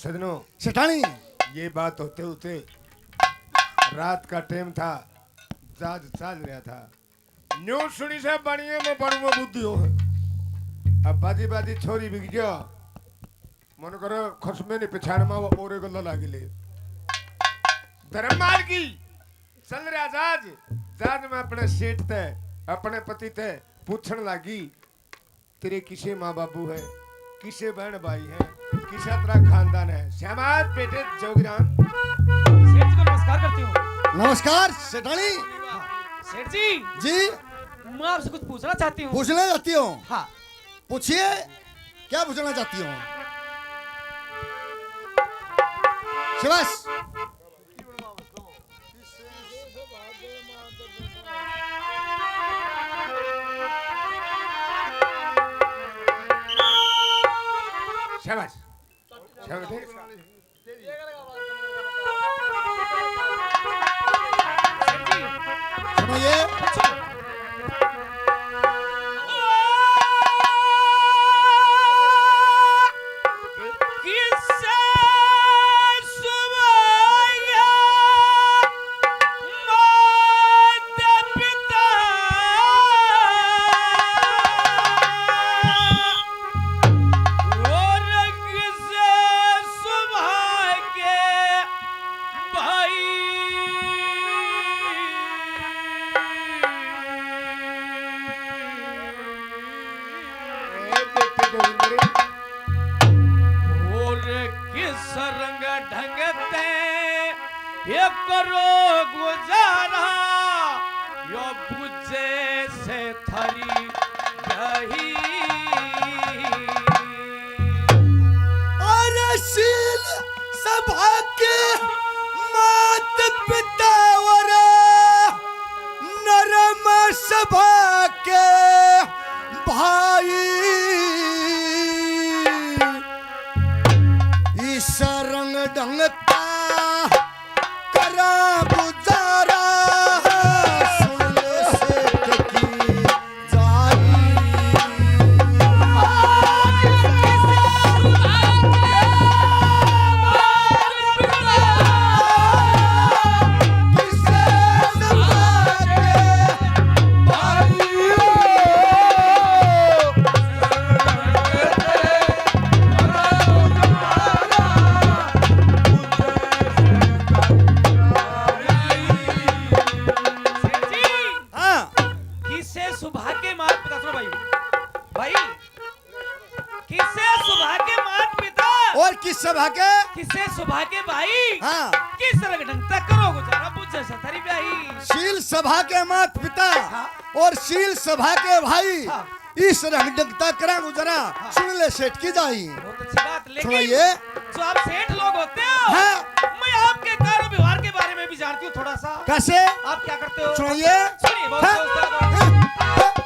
सजनों सेठानी ये बात होते होते रात का टाइम था, जहाज चल रहा था। न्यूज सुनी से बनिए में बड़ुआ बुद्धि हो। अब बाजी बाजी छोरी बिक गया, मन करो खसमे ने पिछाड़ में वो ओरे गल्ला लागिले। धर्ममाल की चल रहा जहाज, जहाज में अपने सेठ थे, अपने पति थे, पूछने लगी तेरे किसे माँ बाबू है, किसे बहन भाई है, किसा तरह खानदान है। श्यामाद बेटे जोगिराम। सेठ जी को नमस्कार करती हूँ। नमस्कार सेठानी। सेठ जी जी मैं आपसे कुछ पूछना चाहती हूँ। पूछना चाहती हूँ? हाँ पूछिए, क्या पूछना चाहती हूँ? शाबाश। शाबाश शाबाश सुनो ये किससे सुभाया माता पिता और किससे सुभागे भाई और किस रंग ढंगते ये करो गुजारा यो बुझे से थरी रही और शील सभा के मात पिता और नरम सभा के भाई इस रंग ढंगता करा गुजारा सुन ले सेठ की जाई हाँ किसे सुबह के मात पिता सुनो भाई भाई किसे सुबह के मात पिता और किस सभा के किसे सुबह के भाई हाँ किस रंग ढंग तक करो गुजारा बुझे से थरी ब्याही शील सभा के मात पिता हाँ। और शील सभा के भाई हाँ। इस रंग ढंगता करा गुजरा सुन ले सेठ की जाई बहुत अच्छी बात लेकिन सुनिए जो आप सेठ लोग होते हो हाँ। मैं आपके कार्य व्यवहार के बारे में भी जानती हूँ थोड़ा सा कैसे आप क्या करते हो सुनिए सुनिए बहुत हाँ। दोस्त हो।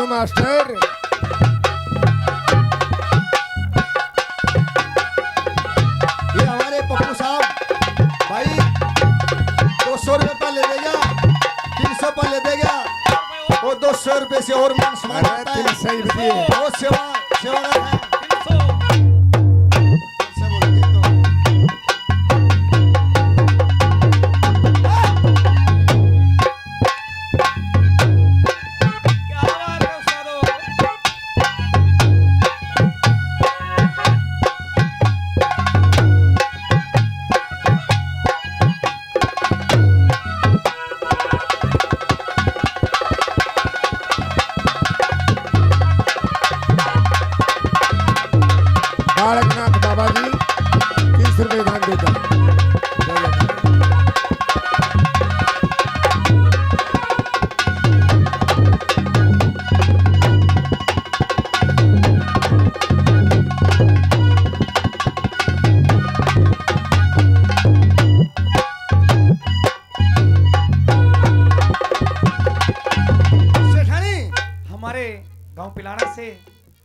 मास्टर ये हमारे पप्पू साहब भाई रुपए से और मान सम्मान अरे करता दिल है। सही बतिए। बहुत सेवादार है। 300 से बोलेंगे तो क्या बात है उस्तादो। बालकनाथ बाबा जी 30 रुपए दान देता जय जय। सेठानी हमारे गांव पिलाना से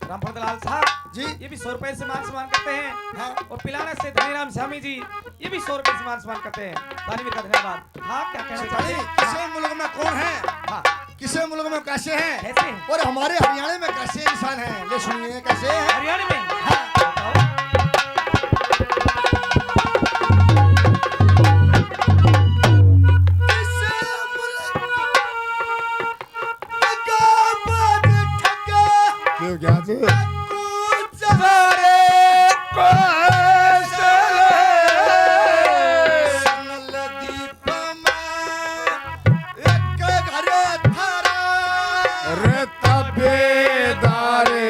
रामफल दलाल साहब जी ये भी 100 रुपए से मान सम्मान करते हैं। हाँ। और पिलाना से धनीराम स्वामी जी ये भी 100 रुपए से मान सम्मान करते हैं। दानवीर का धन्यवाद। हाँ क्या कहना सेठानी चाहते हैं? किसे मुल्क में कौन है, हाँ किसे मुल्क में कैसे हैं, कैसे हैं? और हमारे हरियाणा में कैसे इंसान हैं, ले सुनिए कैसे हैं। हरियाणा में हाँ। बताओ। क्यों क्या जी अरे तबेदारे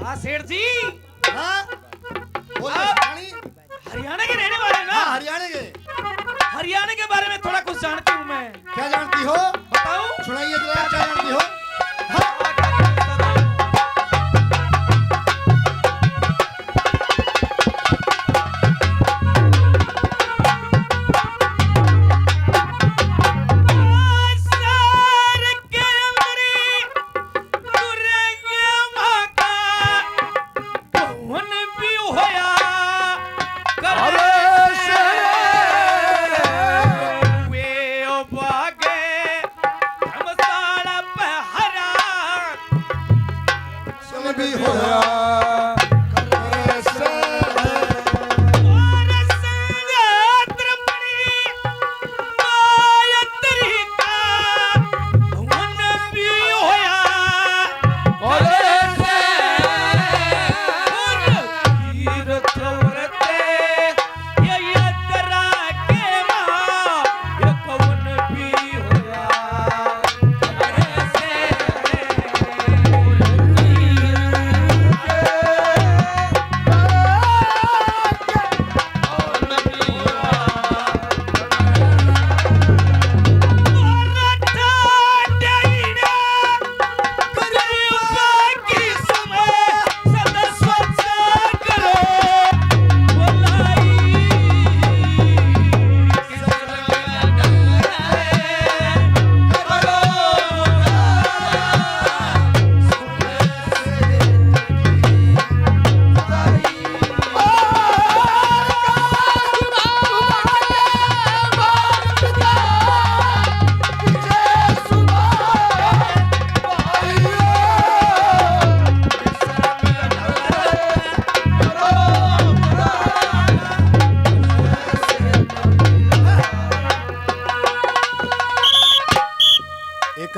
हाँ सेठ जी हाँ बोलिए सेठानी। हरियाणा के रहने वाले ना। हाँ हरियाणा के। हरियाणा के बारे में थोड़ा कुछ जानती हूँ मैं। क्या जानती हो, बताओ। सुनाइए जरा क्या जानती हो। भी होया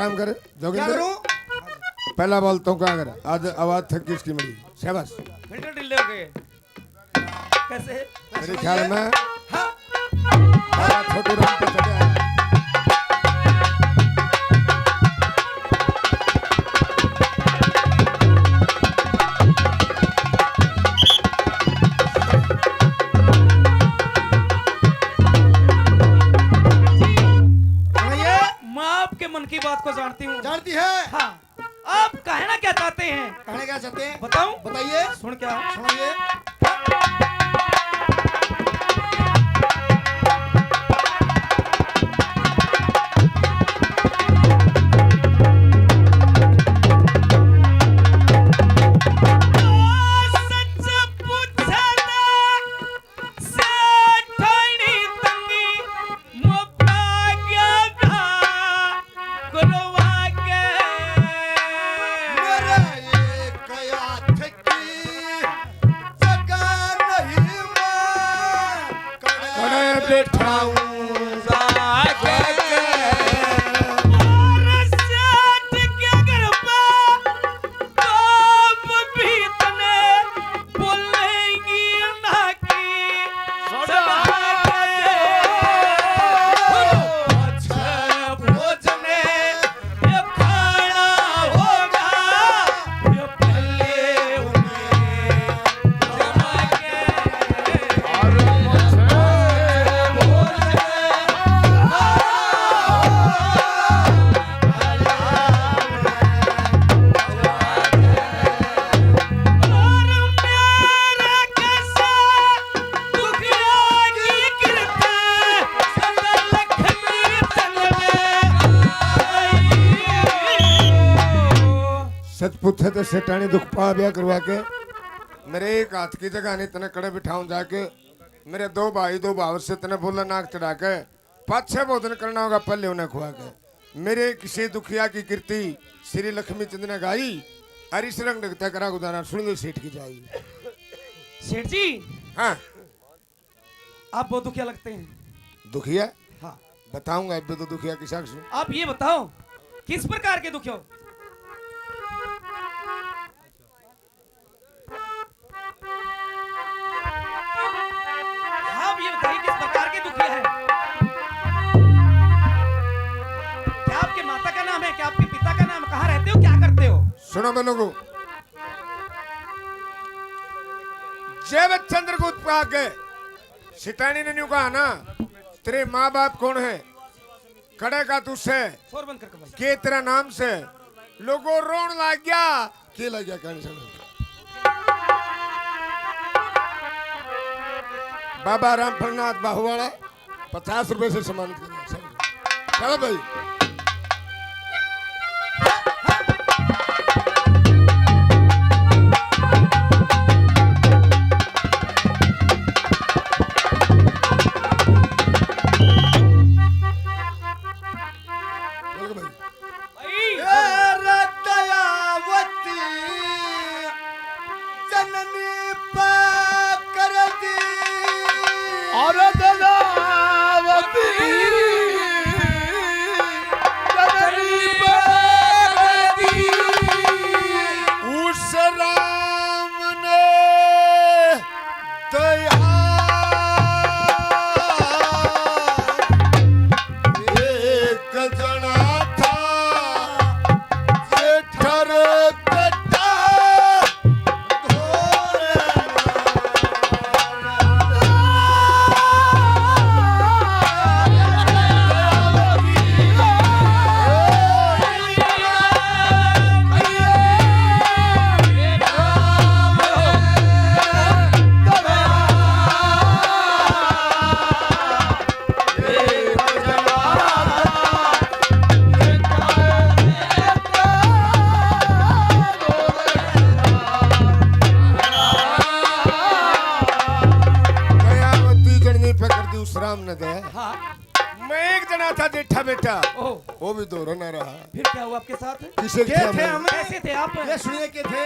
काम कर क्या जोगिंदर करूं? पहला बॉल तो क्या कर आज आवाज थक गई इसकी मड़ी शाबाश फिल्टर ढीले हो गए कैसे मेरे ख्याल में हाँ आवाज छोटू राम पे चढ़ा है सुनिए, मैं आपके मन की बात को जानती हूँ जानती है हाँ आप कहना क्या चाहते हैं कहने क्या चाहते हैं बताऊं बताइए सुन क्या सुनिए मेरा ये कया ठकी जगह नहीं मैं खड़े बैठा सच पूछे तो सेठानी दुख पा ब्याह करवा के मेरे एक हाथ की जगह नहीं तने कड़े बिठाऊं जाके मेरे दो भाई दो भाव से तने बोला नाक चढ़ा के पाछे भोजन करना होगा पहले उन्हें खुआ के मेरे किसी दुखिया की कीर्ति श्री लक्ष्मी चंद ने गाई हरीश रंग लगता करा गुजारा सुन गई सेठ की जाई सेठ जी हाँ आप बहुत दुखिया लगते हैं दुखिया हाँ बताऊंगा अब तो दुखिया की साक्ष आप ये बताओ किस प्रकार के दुखी हो आप ये बताइए किस प्रकार के दुखी है क्या आपके माता का नाम है क्या आपके पिता का नाम कहाँ रहते हो क्या करते हो सुनो मैं लोगों जब चंद्रगुप्त पा के सिटानी ने न्यू कहा ना तेरे माँ बाप कौन है खड़े का तुझसे शोर बंद करके भाई के तेरा नाम से लोगों रोन लग गया के लग गया कहने सुनो बाबा राम फलनाथ बाहुवाड़ा 50 रुपए से सम्मानित कर चलो भाई बोलो भाई भाई दयावती जननी पाकर दी और दयावती जननी पाकर दी उस राम ने दया एक जना था जेठर कटा दयावती जननी पकड़ दी उस राम ने दे हाँ मैं एक जना था जेठा बेटा ओ वो भी दो ना रहा फिर क्या हुआ आपके साथ किसे के थे हम कैसे थे आप ये सुनिए के थे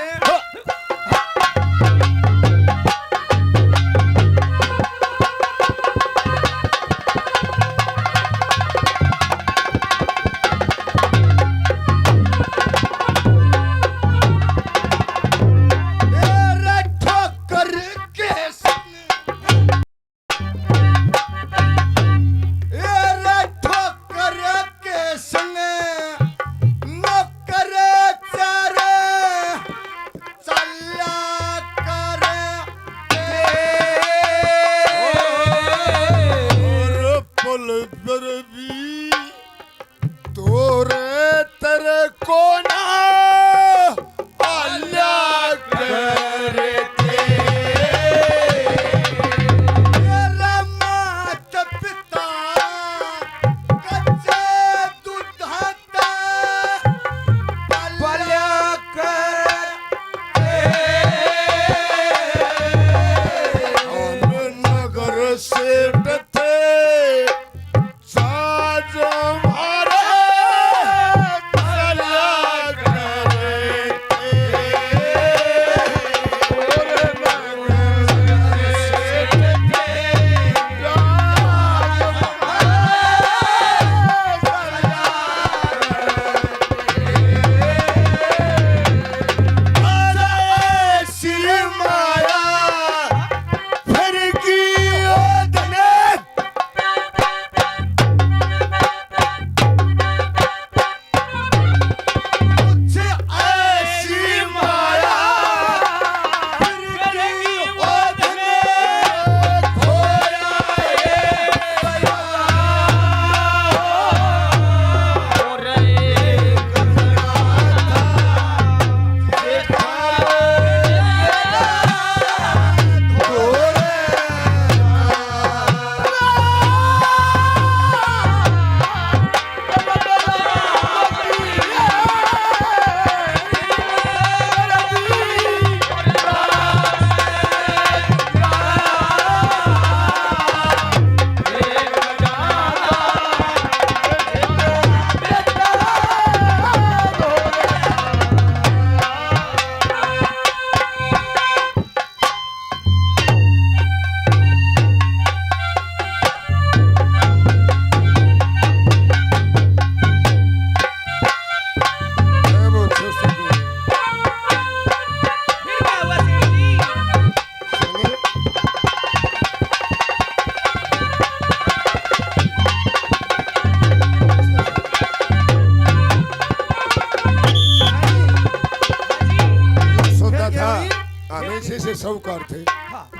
हमेशा से साहूकार थे हाँ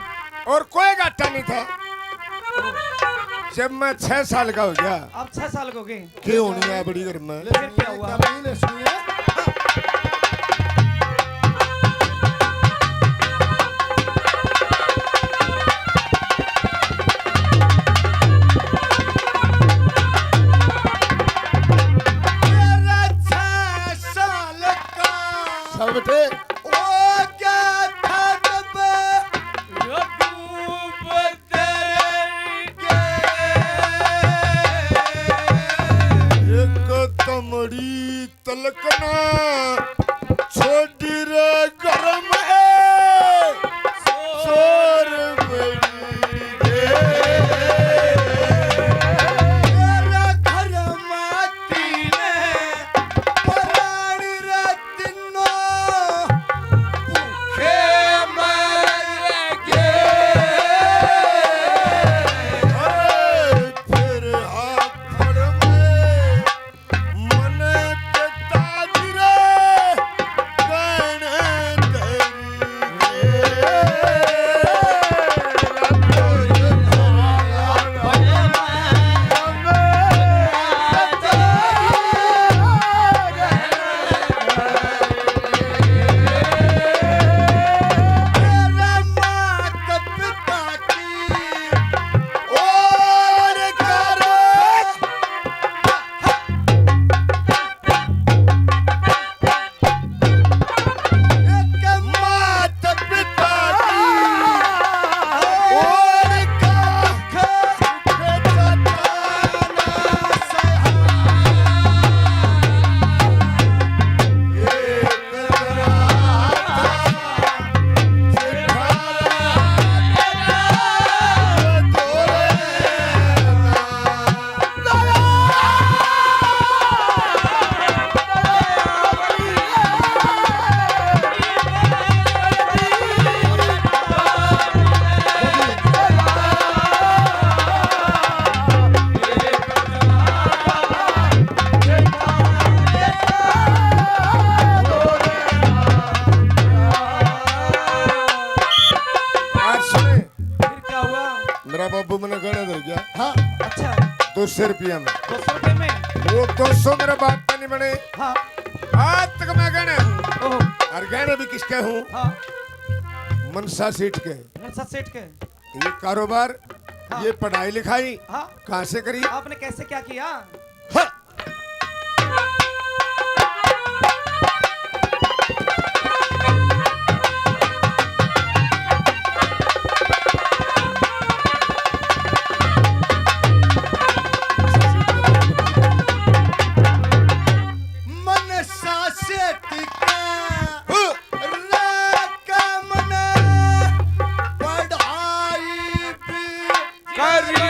और कोई घाटा नहीं था। जब मैं 6 साल का हो गया, अब 6 साल के हो गए, क्यों होनी है बड़ी घर में, फिर क्या हुआ? तमीन सुनिए मेरा 6 साल का सब बेटे हो गया था जब एक तमड़ी तलकना छोड़ी रे गरम है सोर बड़ी गे। मेरा घर माटी ने परानी रत्नो भूखे मर गे। अरे फिर हाथ फड़ में मन के ताज रे गण मेरा माता पिता की और करो एक माता पिता की और का आज सुने, फिर क्या हुआ? मेरा बाबू मैंने गहना दे गया हाँ अच्छा 200 रुपया में। 200 रुपए में? वो 200 मेरे बाप का नहीं बने, हाँ आज तक मैं गहने हूँ। ओहो और गहने भी किसके हूँ? हाँ मनसा सीट के। मनसा सेठ के। ये कारोबार, हाँ। ये पढ़ाई लिखाई हाँ कहाँ से करी? आपने कैसे क्या किया? हाँ। मन सासे टिका राका मन पढ़ाई भी करी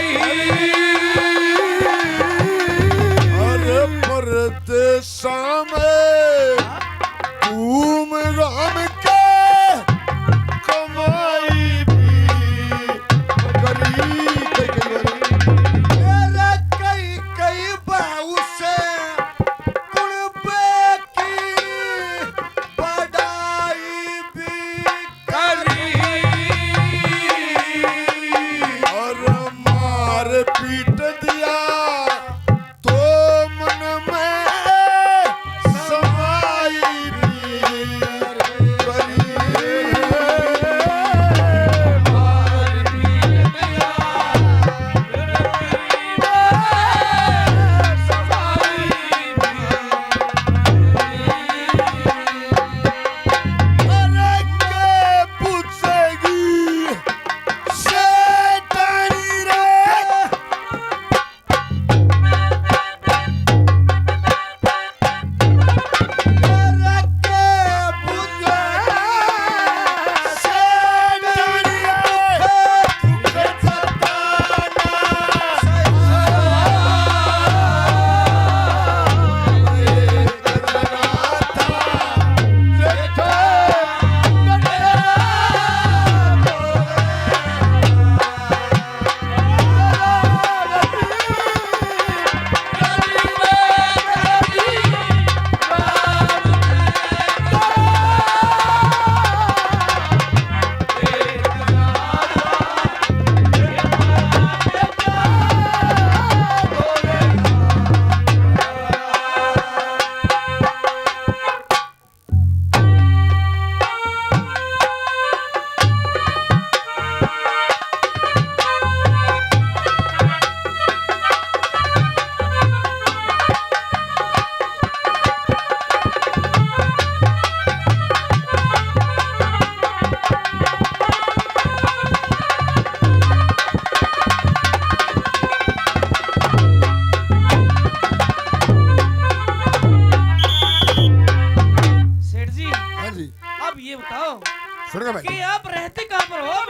सुन गए भाई कि आप रहते कहाँ पर हो अब?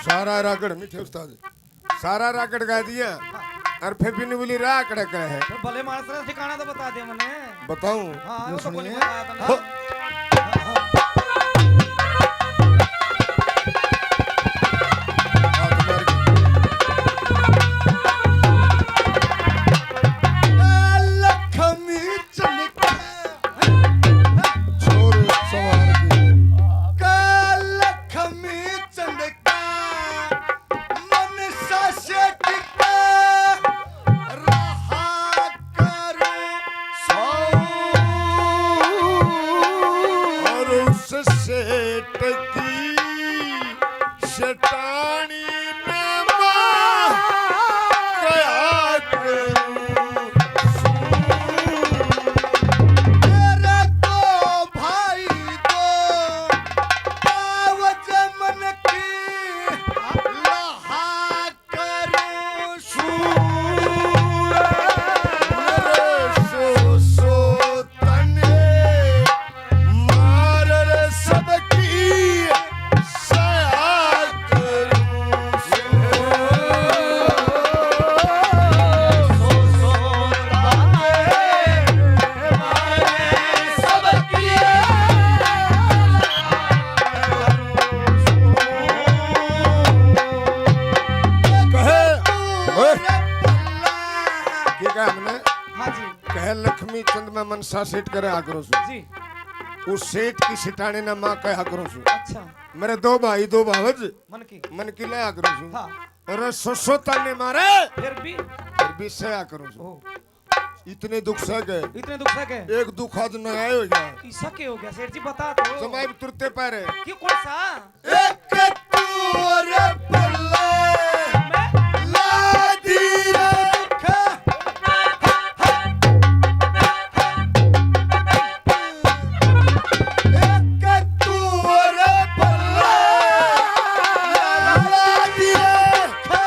सारा रागड़ मीठे उस्ताद सारा रागड़ गा दिया और फिर भी नहीं बोली रागड़ का है तो भले मानस रा ठिकाना तो बता दे मने। बताऊं हाँ ये वो तो कोई सुनिए बताया था हो, ना। हाथ मार के। लखमी चमका छोर सवार के लखमी चमका मन से टिका रहा करो और उस सेठ की शैतानी ने मां क्या करूं तेरे को भाई दो पावज मन की लहा करो सो तने मार रे सबकी सया करूं कहे ओए, की कहा हमने हाँ जी कहे लक्ष्मी चंद में मनसा सेठ करे आग्रो सु जी। उस सेठ की सिटाने ना मां कहे आग्रो सु अच्छा मेरे दो भाई दो भावज मन की। मन की ले आग्रो सु हाँ अरे सोसो ताने मारे फिर भी फिर भी सया करो सु ओ इतने दुख सह गए इतने दुख सके। एक दुख आज न आए हो गया ईसा के हो गया सेठ जी बता दो। जमाई तुरते पैरे क्यों कौन सा? एक तूरे पल्ले मैं लादी रखा एक तूरे पल्ले लादी रखा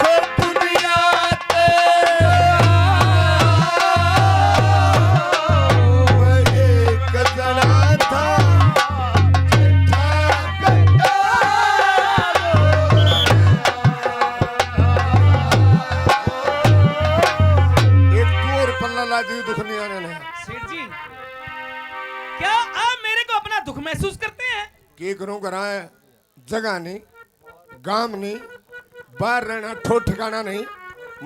दुख दुनिया ते एक जना था एक तू और पल्ला ला दी दुख नहीं आने ने सेठ जी क्या आप मेरे को अपना दुख महसूस करते हैं? की करूं करा है जगह नहीं गांव नहीं बाहर रहना ठो ठिकाना नहीं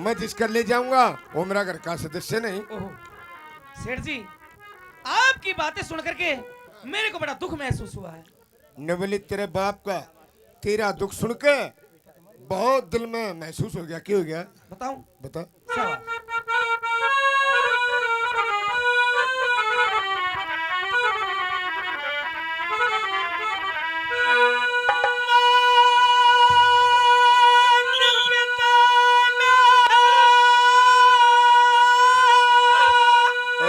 मैं जिसका ले जाऊंगा वो मेरा घर का सदस्य नहीं ओहो सेठ जी आपकी बातें सुन करके मेरे को बड़ा दुख महसूस हुआ है। नवली तेरे बाप का तेरा दुख सुन के बहुत दिल में महसूस हो गया क्या हो गया बताऊं? बता सवाल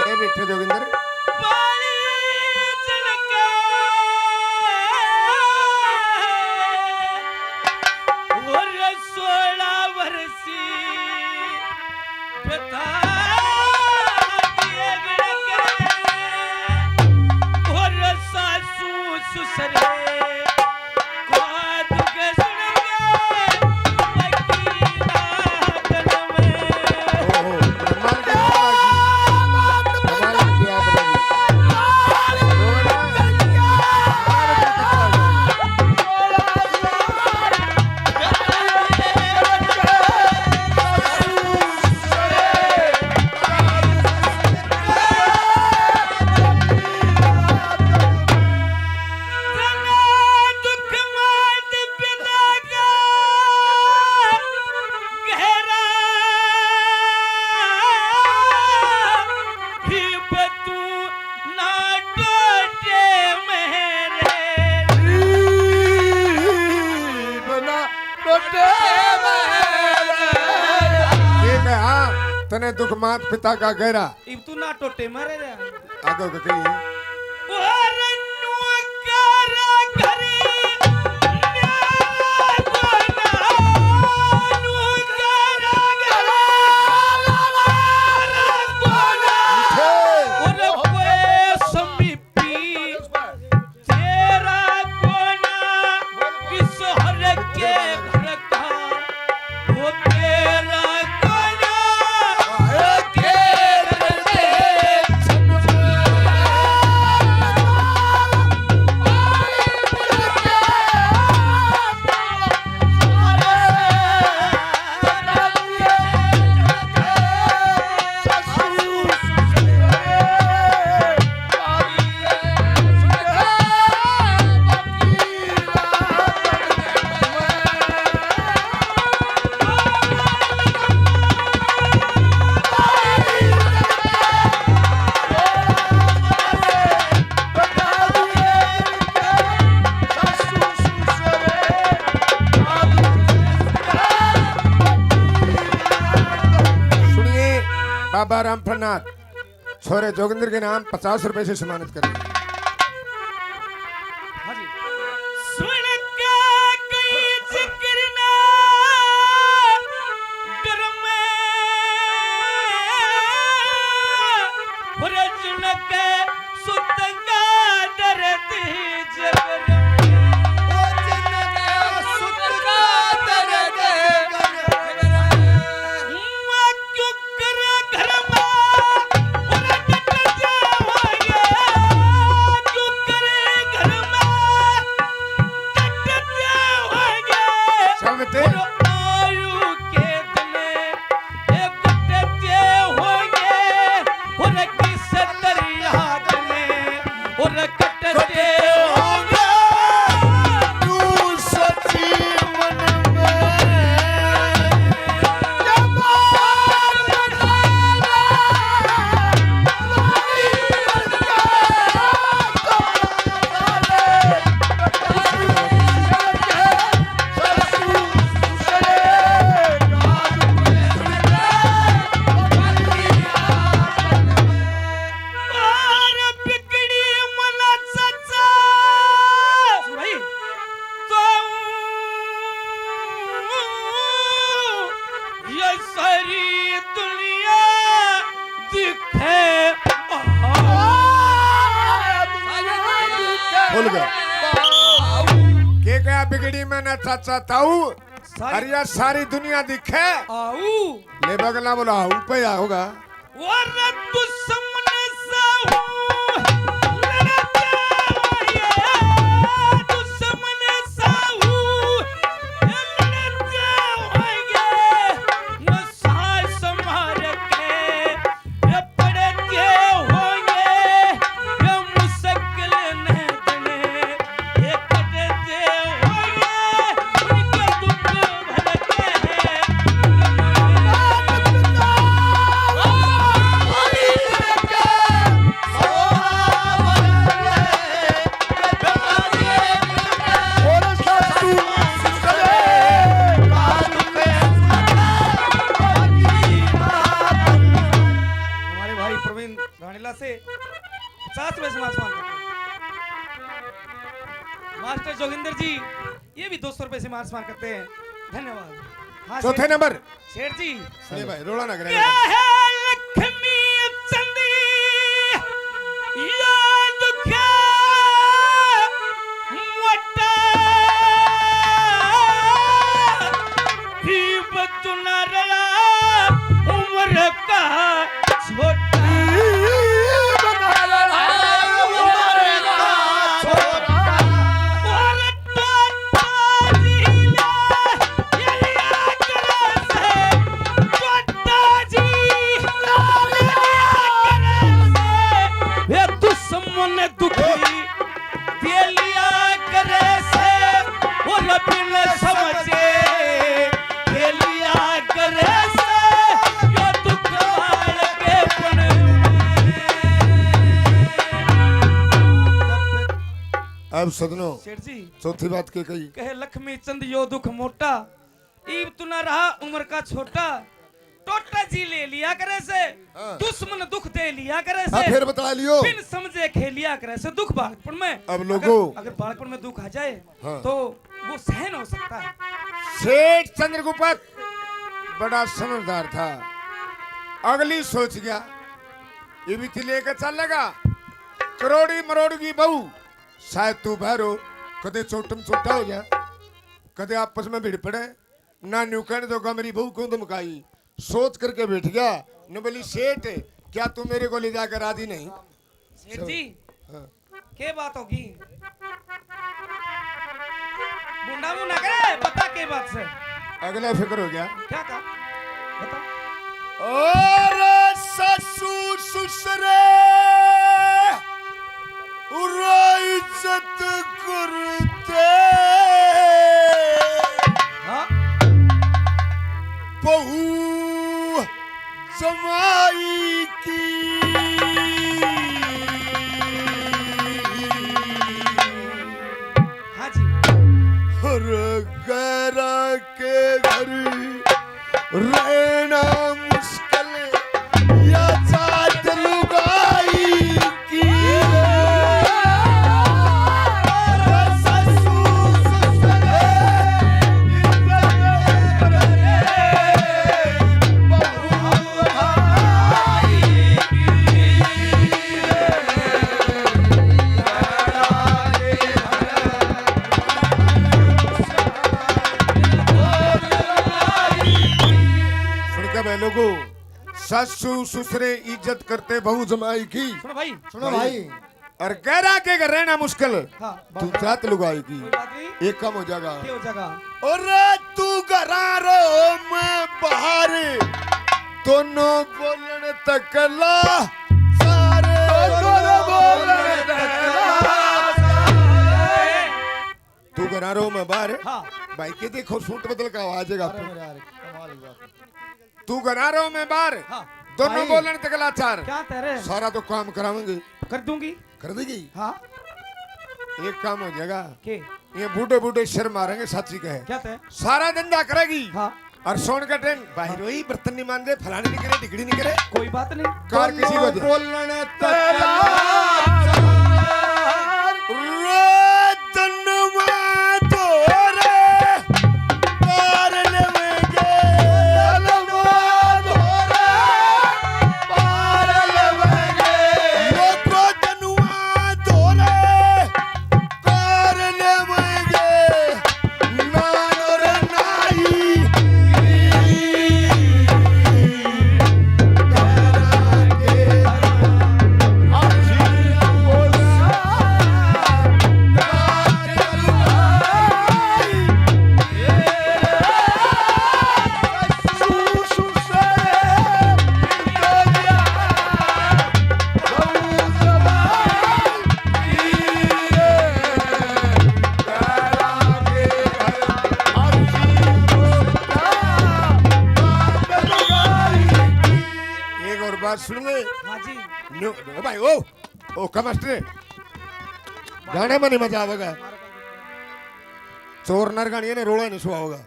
अरे बेटे जोगिंदर ओहो कमाल की बात की कमाल की बात लगी ठीक है हाँ तने दुख मात पिता का गहरा इब तू ना टोटे मारे रे आगे का कही तेरा बाबा राम फरनाथ छोरे जोगिंदर के नाम 50 रुपए से सम्मानित करें। हाँ जी सुन के कई जिक्रना गरम रजन के सुतंगा दर्द जबर ओ जिनके सुतंगा दर्द क्यों करे घर में और कट जाओगे क्यों करे घर में कट जाओगे समझते आयु के दिले एक कटते होंगे और किस दरिया में और कटते होंगे तू सच्ची मन में और बिगड़ी मना सच्चा भाई तो ये सारी दुनिया दिखे भूल गए के क्या बिगड़ी में न चाचा ताऊ अरे यार सारी दुनिया दिखे आऊ ले बगला बोला हूं पे आ होगा और दुश्मन सा हूँ लड़ते होंगे दुश्मन सा हूँ लड़ते होंगे न सास मार के पड़ते होंगे ये मुश्किल न देने ये कटते होंगे उनके दुख भरते हैं हमारे भाई प्रवीण रानीला से 50 रुपए सम्मान करते हैं। मास्टर जोगिंदर जी ये भी 200 रुपए से सम्मान करते हैं। धन्यवाद। हाँ चौथे शेठ- नंबर शेठ जी अरे भाई रोला ना करे क्या है लक्ष्मी चंदी याद क्या मोटा ही बचना रहा उम्र का छोटा और ताजी ये लिया करे से छोटा जी ये दुश्मन दुखी दे लिया करे से और बिन समझे दे लिया करे से ये दुख वाल के पन अब सदनो शेठ जी चौथी बात के कही कहे लक्ष्मी चंद यो दुख मोटा ईब तू न रहा उम्र का छोटा टोटा जी ले लिया करे से हाँ। दुश्मन दुख दे लिया करे हाँ से फिर बता लियो बिन समझे खेलिया करे से दुख बालकपन में अब लोगों अगर बालकपन में दुख आ जाए हाँ। तो वो सहन हो सकता है। सेठ चंद्रगुप्त बड़ा समझदार था अगली सोच गया ये भी थी लेकर चल लगा करोड़ी मरोड़ की बहू शायद तू भैरो कदे चोटम चोटा हो गया कदे आपस में भिड़ पड़े ना न्यू कहने दो मेरी बहू को धमकाई सोच करके बैठ गया न बोली सेठ क्या तू मेरे को ले जाकर राजी नहीं सेठ जी हाँ। के बात होगी मुंडा मुंडा करे बता के बात से अगला फिक्र हो गया क्या कहा बता और ससुर ससुरे उरा इज्जत करते हाँ बहू जमाई की हाँ जी और गैरा के घर रहना मुश्किल या लोगों, सासू ससुरे इज्जत करते बहू जमाई की, सुनो भाई। सुनो भाई और गहरा के घर रहना मुश्किल, हाँ तू जात लुगाई की, कोई बात नहीं। एक कम हो जाएगा। क्या हो जाएगा? और तू घरारो मैं बाहर, दोनों बोलने तकला सारे, दोनों बोलने तकला सारे। तू घरारो मैं बाहर, हाँ भाई के देखो सूट बदल का आवाज है। अरे मेरे यार कमाल की बात। तू घरारो मैं बाहर, हाँ दोनों भाई। बोलने तकला चार, क्या तेरे सारा तो काम करावेंगे, कर दूंगी। कर देगी। हाँ एक काम हो जाएगा, के ये बूढ़े बूढ़े शर मारेंगे, साची कहे क्या ते? सारा धंधा करेगी। हाँ और सोन का टाइम बाहर वही बर्तन नहीं मान दे, फलाने नहीं करे, डिगड़ी नहीं करे, कोई बात नहीं। कार किसी को दे। बोलने बात सुन ले। हाँ जी नो भाई ओ कमस्टर गाने में नहीं मजा आवेगा, चोर नर गाड़ी ने रोड़ा नहीं सुहा होगा।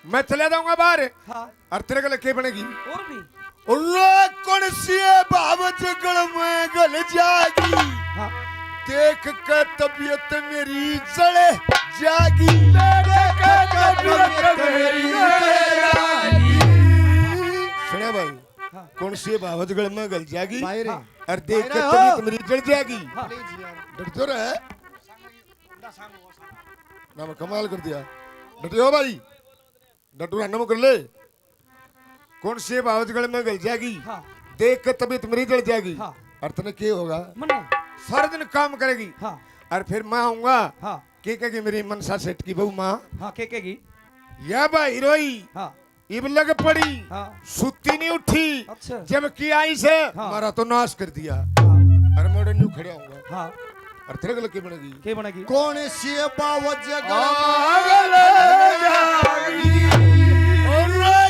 मैं चले जाऊंगा बाहर, हाँ और तेरे गले के बनेगी और भी कौन सी बाबत गल में गल जागी, हाँ देख के तबीयत मेरी जले जागी, देख के तबीयत मेरी जले जागी। सुना भाई, हाँ कौन सी बाबत गल में गल जागी, भाई रे और देख के तबीयत मेरी जल जागी। हाँ प्लीज यार डर तो रहा है ना, मैं कमाल कर दिया। डटियो भाई, डटू नम कर ले। कौन सी बाबत गल में गल जागी, हाँ देख के तबीयत मेरी जल जागी। हाँ और तने क्या होगा, मने सारा दिन काम करेगी, हाँ और फिर मैं आऊंगा हाँ के कहेगी मेरी मनसा सेठ की बहू माँ, हाँ के या भाई रोई हाँ इब लग पड़ी, हाँ सुती नहीं उठी, अच्छा जब की आई से हाँ। मारा तो नाश कर दिया। हाँ और मैं न्यू खड़े आऊंगा, हाँ और तेरे गल की बनेगी के बनेगी? कौन सी बावज आगल जागी।